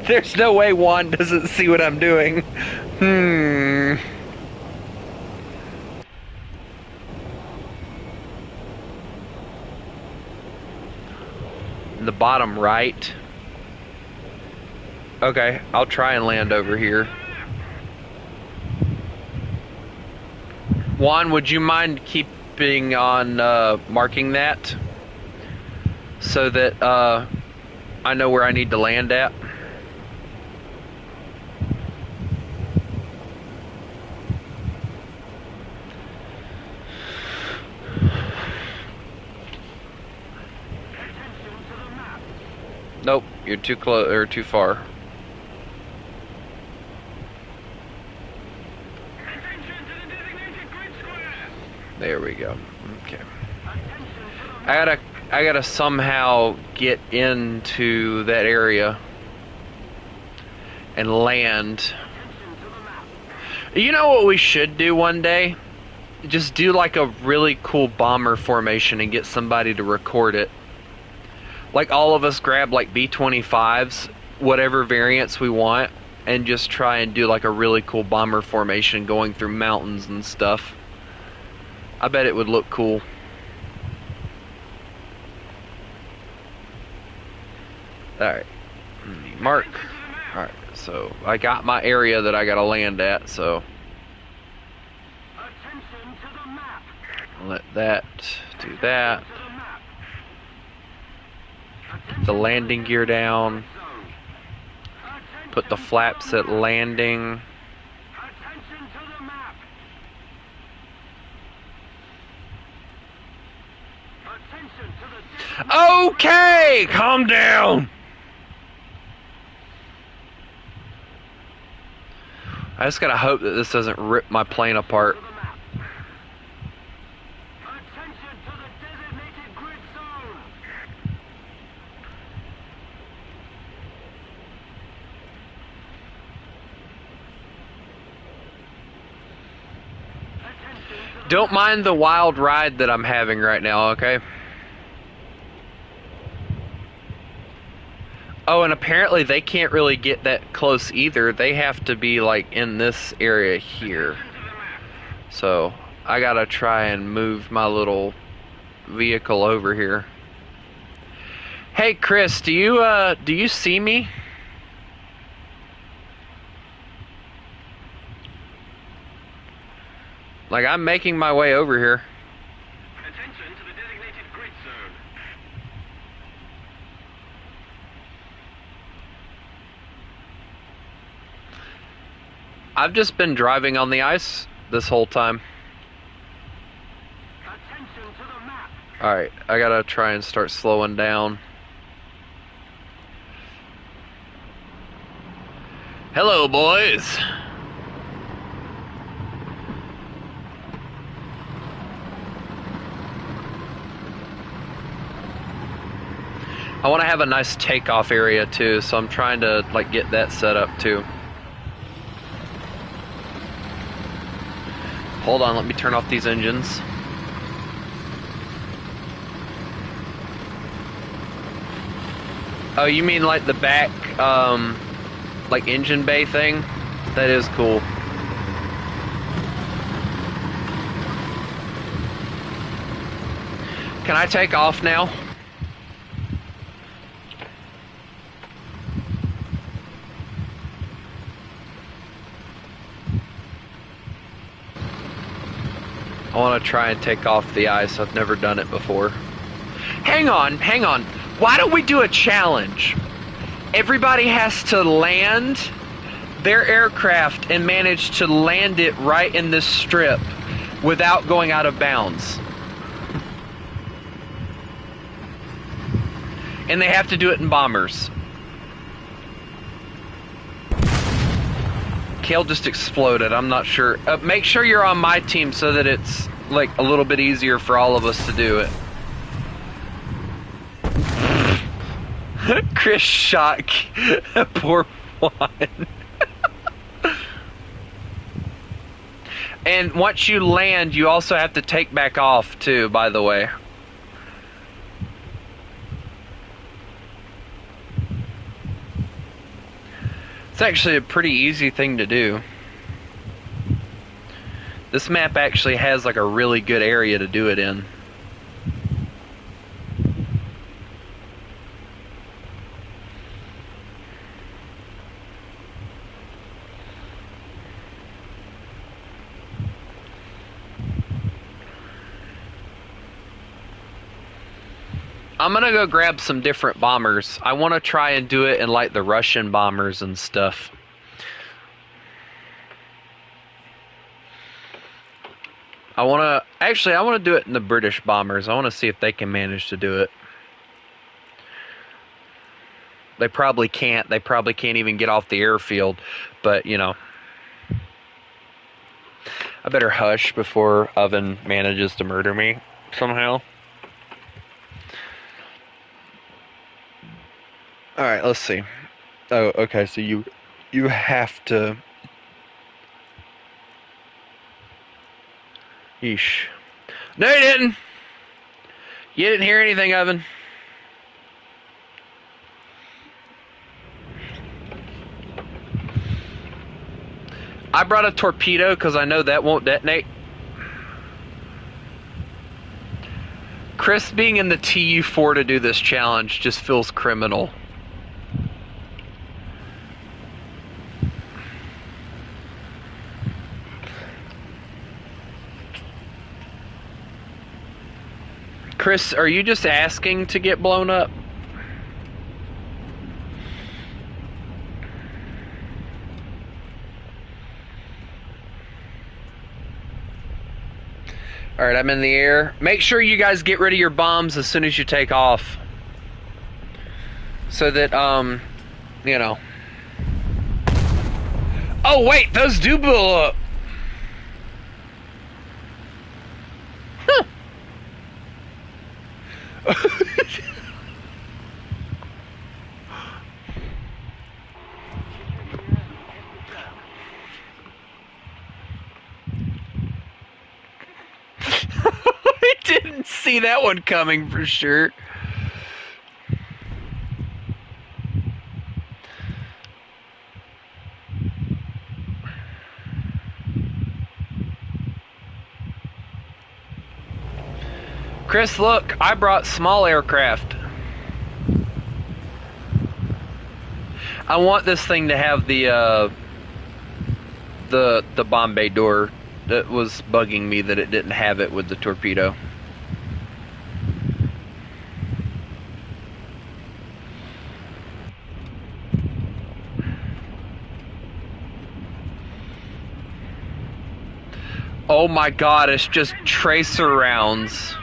There's no way Juan doesn't see what I'm doing. In the bottom right. Okay, I'll try and land over here. Juan, would you mind keeping on marking that? so that I know where I need to land at. Nope, you're too close or too far. There we go. Okay. I gotta somehow get into that area and land. You know what we should do one day? Just do like a really cool bomber formation and get somebody to record it. Like all of us grab like B-25s, whatever variants we want, and just try and do like a really cool bomber formation going through mountains and stuff. I bet it would look cool. Alright. Mark. Alright, so I got my area that I gotta land at, so let that do that. The landing gear down. Put the flaps at landing. Okay, calm down. I just gotta hope that this doesn't rip my plane apart. Don't mind the wild ride that I'm having right now, okay? Oh, and apparently they can't really get that close either. They have to be like in this area here. So I gotta try and move my little vehicle over here. Hey Chris, do you see me? Like, I'm making my way over here. Attention to the designated grid zone. I've just been driving on the ice this whole time. Attention to the map. Alright, I gotta try and start slowing down. Hello, boys. I want to have a nice takeoff area too, so I'm trying to like get that set up too. Hold on, let me turn off these engines. Oh, you mean like the back, like engine bay thing? That is cool. Can I take off now? I want to try and take off the ice. I've never done it before. Hang on, hang on. Why don't we do a challenge? Everybody has to land their aircraft and manage to land it right in this strip without going out of bounds. And they have to do it in bombers. Kale just exploded. I'm not sure. Make sure you're on my team so that it's like a little bit easier for all of us to do it. Chris shot poor one. And once you land, you also have to take back off too, by the way. It's actually a pretty easy thing to do. This map actually has like a really good area to do it in. I'm gonna go grab some different bombers. I want to try and do it in like the Russian bombers and stuff. I want to do it in the British bombers. I want to see if they can manage to do it. They probably can't. They probably can't even get off the airfield. But, you know, I better hush before Oven manages to murder me somehow. Alright, let's see. Oh, okay, so you have to... Yeesh. No, you didn't! You didn't hear anything, Oven. I brought a torpedo because I know that won't detonate. Chris being in the TU-4 to do this challenge just feels criminal. Chris, are you just asking to get blown up? Alright, I'm in the air. Make sure you guys get rid of your bombs as soon as you take off. So that, you know. Oh, wait, those do blow up. Huh. I didn't see that one coming for sure. Chris, look, I brought small aircraft. I want this thing to have the bomb bay door. That was bugging me that it didn't have it with the torpedo. Oh my god, it's just tracer rounds.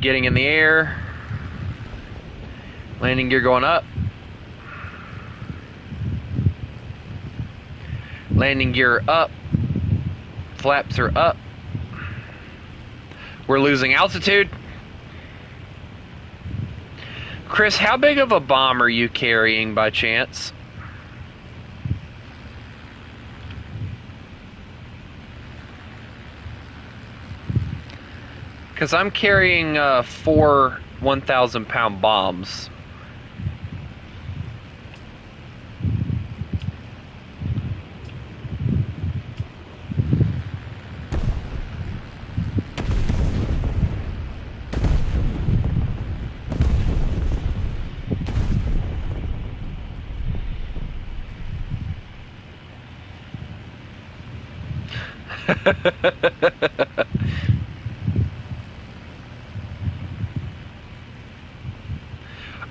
Getting in the air. Landing gear going up. Landing gear up. Flaps are up. We're losing altitude. Chris, how big of a bomb are you carrying by chance? Because I'm carrying 4 1,000-pound bombs.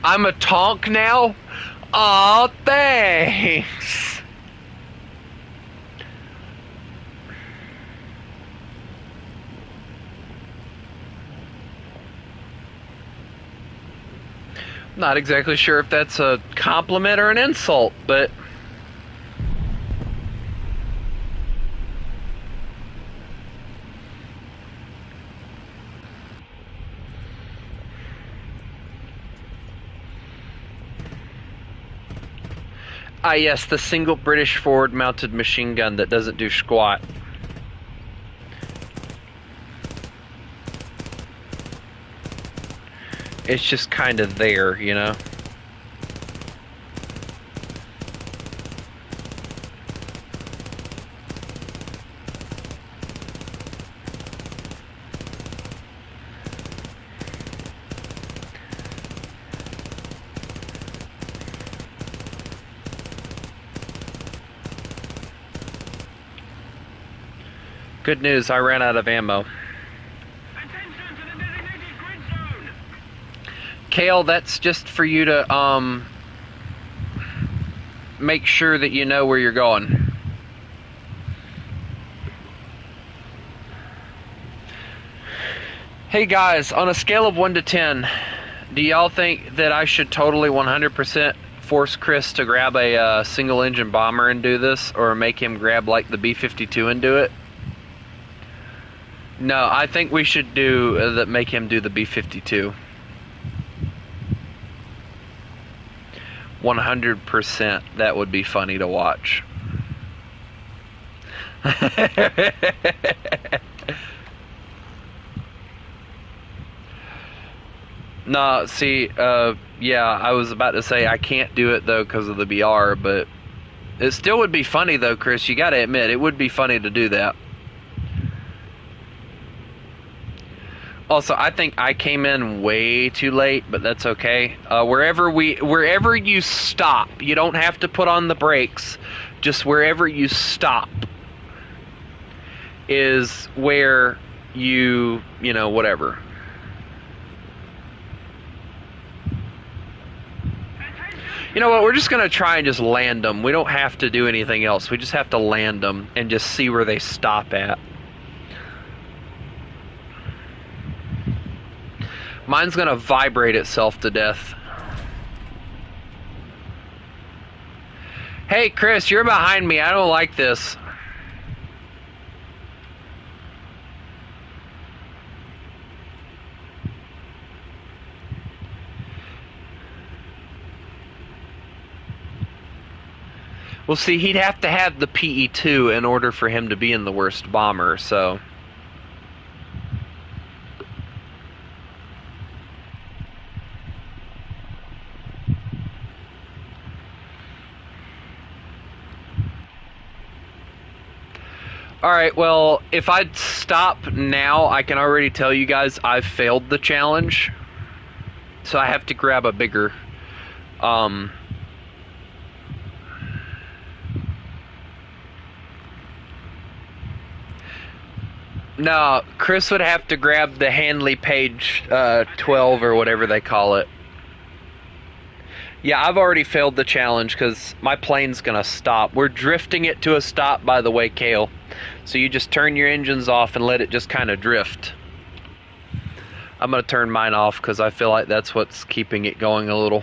I'm a tonk now? Aw, thanks. Not exactly sure if that's a compliment or an insult, but... Ah, yes, the single British forward-mounted machine gun that doesn't do squat. It's just kind of there, you know? Good news, I ran out of ammo. Kale, that's just for you to make sure that you know where you're going. Hey guys, on a scale of 1 to 10, do y'all think that I should totally 100% force Chris to grab a single engine bomber and do this, or make him grab like the B-52 and do it? No, I think we should do make him do the B-52. 100%. That would be funny to watch. No, see, yeah, I was about to say I can't do it though because of the BR, but it still would be funny though, Chris. You gotta admit, it would be funny to do that. Also, I think I came in way too late, but that's okay. Wherever you stop, you don't have to put on the brakes. Just wherever you stop is where you know, whatever. You know what? We're just gonna try and just land them. We don't have to do anything else. We just have to land them and just see where they stop at. Mine's gonna vibrate itself to death. Hey, Chris, you're behind me. I don't like this. Well, see, he'd have to have the PE-2 in order for him to be in the worst bomber, so... Alright, well, if I stop now, I can already tell you guys I've failed the challenge. So I have to grab a bigger... No, Chris would have to grab the Handley Page 12 or whatever they call it. Yeah, I've already failed the challenge because my plane's going to stop. We're drifting it to a stop, by the way, Kale. So you just turn your engines off and let it just kind of drift. I'm going to turn mine off because I feel like that's what's keeping it going a little.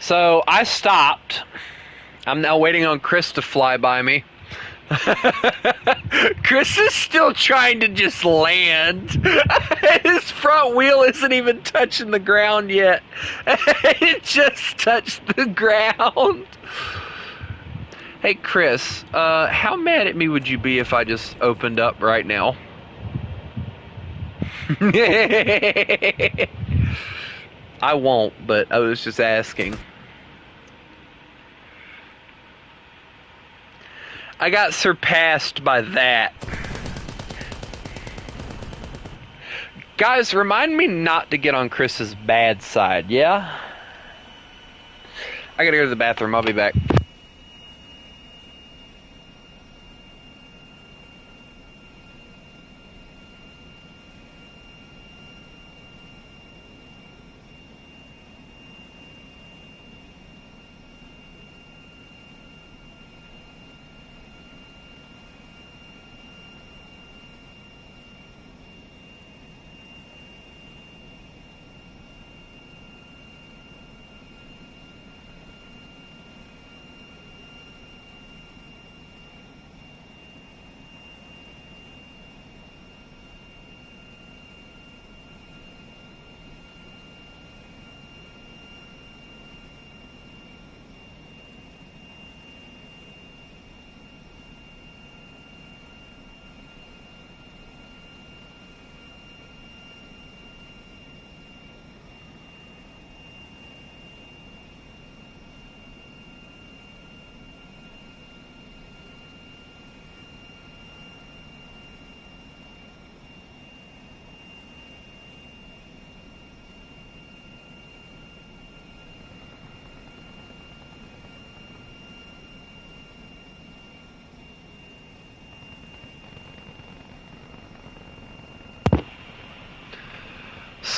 So I stopped. I'm now waiting on Chris to fly by me. Chris is still trying to just land. His front wheel isn't even touching the ground yet. It just touched the ground. Hey Chris, how mad at me would you be if I just opened up right now? I won't, but I was just asking. I got surpassed by that. Guys, remind me not to get on Chris's bad side, yeah? I gotta go to the bathroom. I'll be back.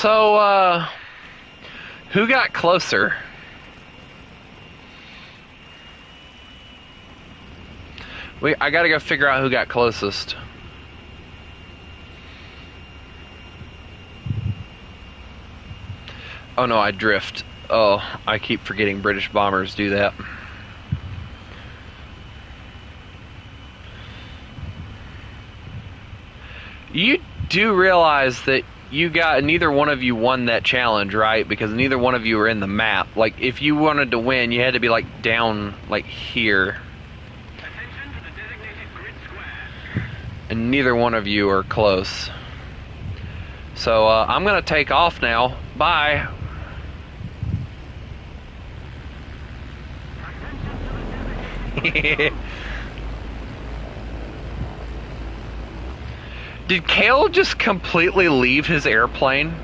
So, who got closer? I gotta go figure out who got closest. Oh no, I drift. Oh, I keep forgetting British bombers do that. You do realize that neither one of you won that challenge, right? Because neither one of you were in the map. Like, if you wanted to win, you had to be, like, down, like, here. Attention to the designated grid square. And neither one of you are close. So, I'm gonna take off now. Bye. Did Kale just completely leave his airplane?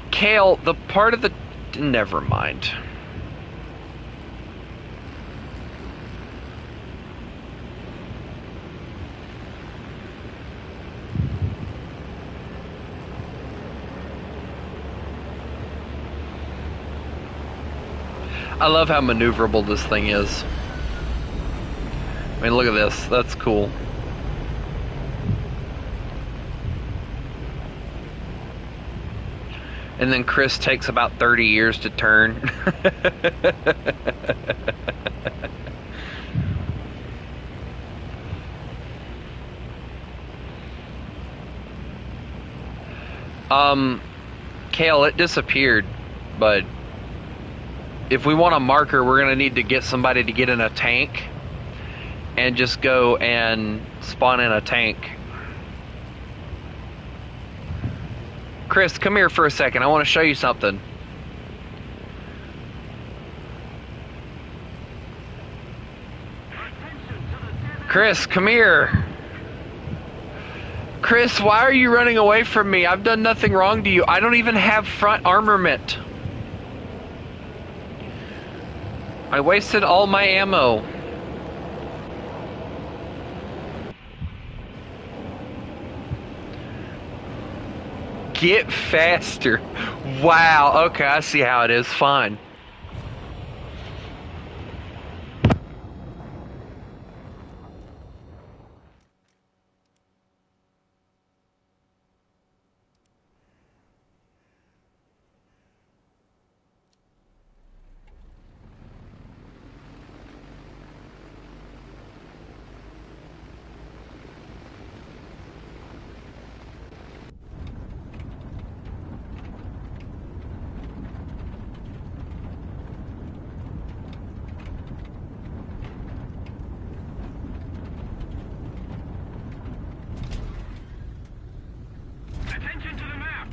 Kale, the part of the... Never mind. I love how maneuverable this thing is. I mean, look at this. That's cool. And then Chris takes about 30 years to turn. Kale, it disappeared, but if we want a marker, we're gonna need to get somebody to get in a tank and just go and spawn in a tank. Chris, come here for a second. I want to show you something. Chris, come here. Chris, why are you running away from me? I've done nothing wrong to you. I don't even have front armament. I wasted all my ammo. Get faster. Wow, okay, I see how it is. Fine. Attention to the map.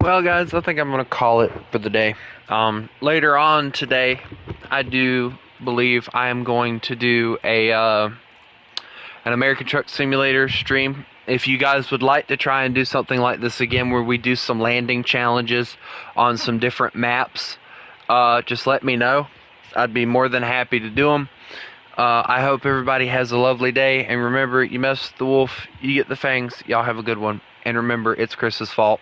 Well, guys, I think I'm going to call it for the day. Later on today, I do believe I am going to do an American Truck Simulator stream. If you guys would like to try and do something like this again, where we do some landing challenges on some different maps, just let me know. I'd be more than happy to do them. I hope everybody has a lovely day. And remember, you mess with the wolf, you get the fangs. Y'all have a good one. And remember, it's Chris's fault.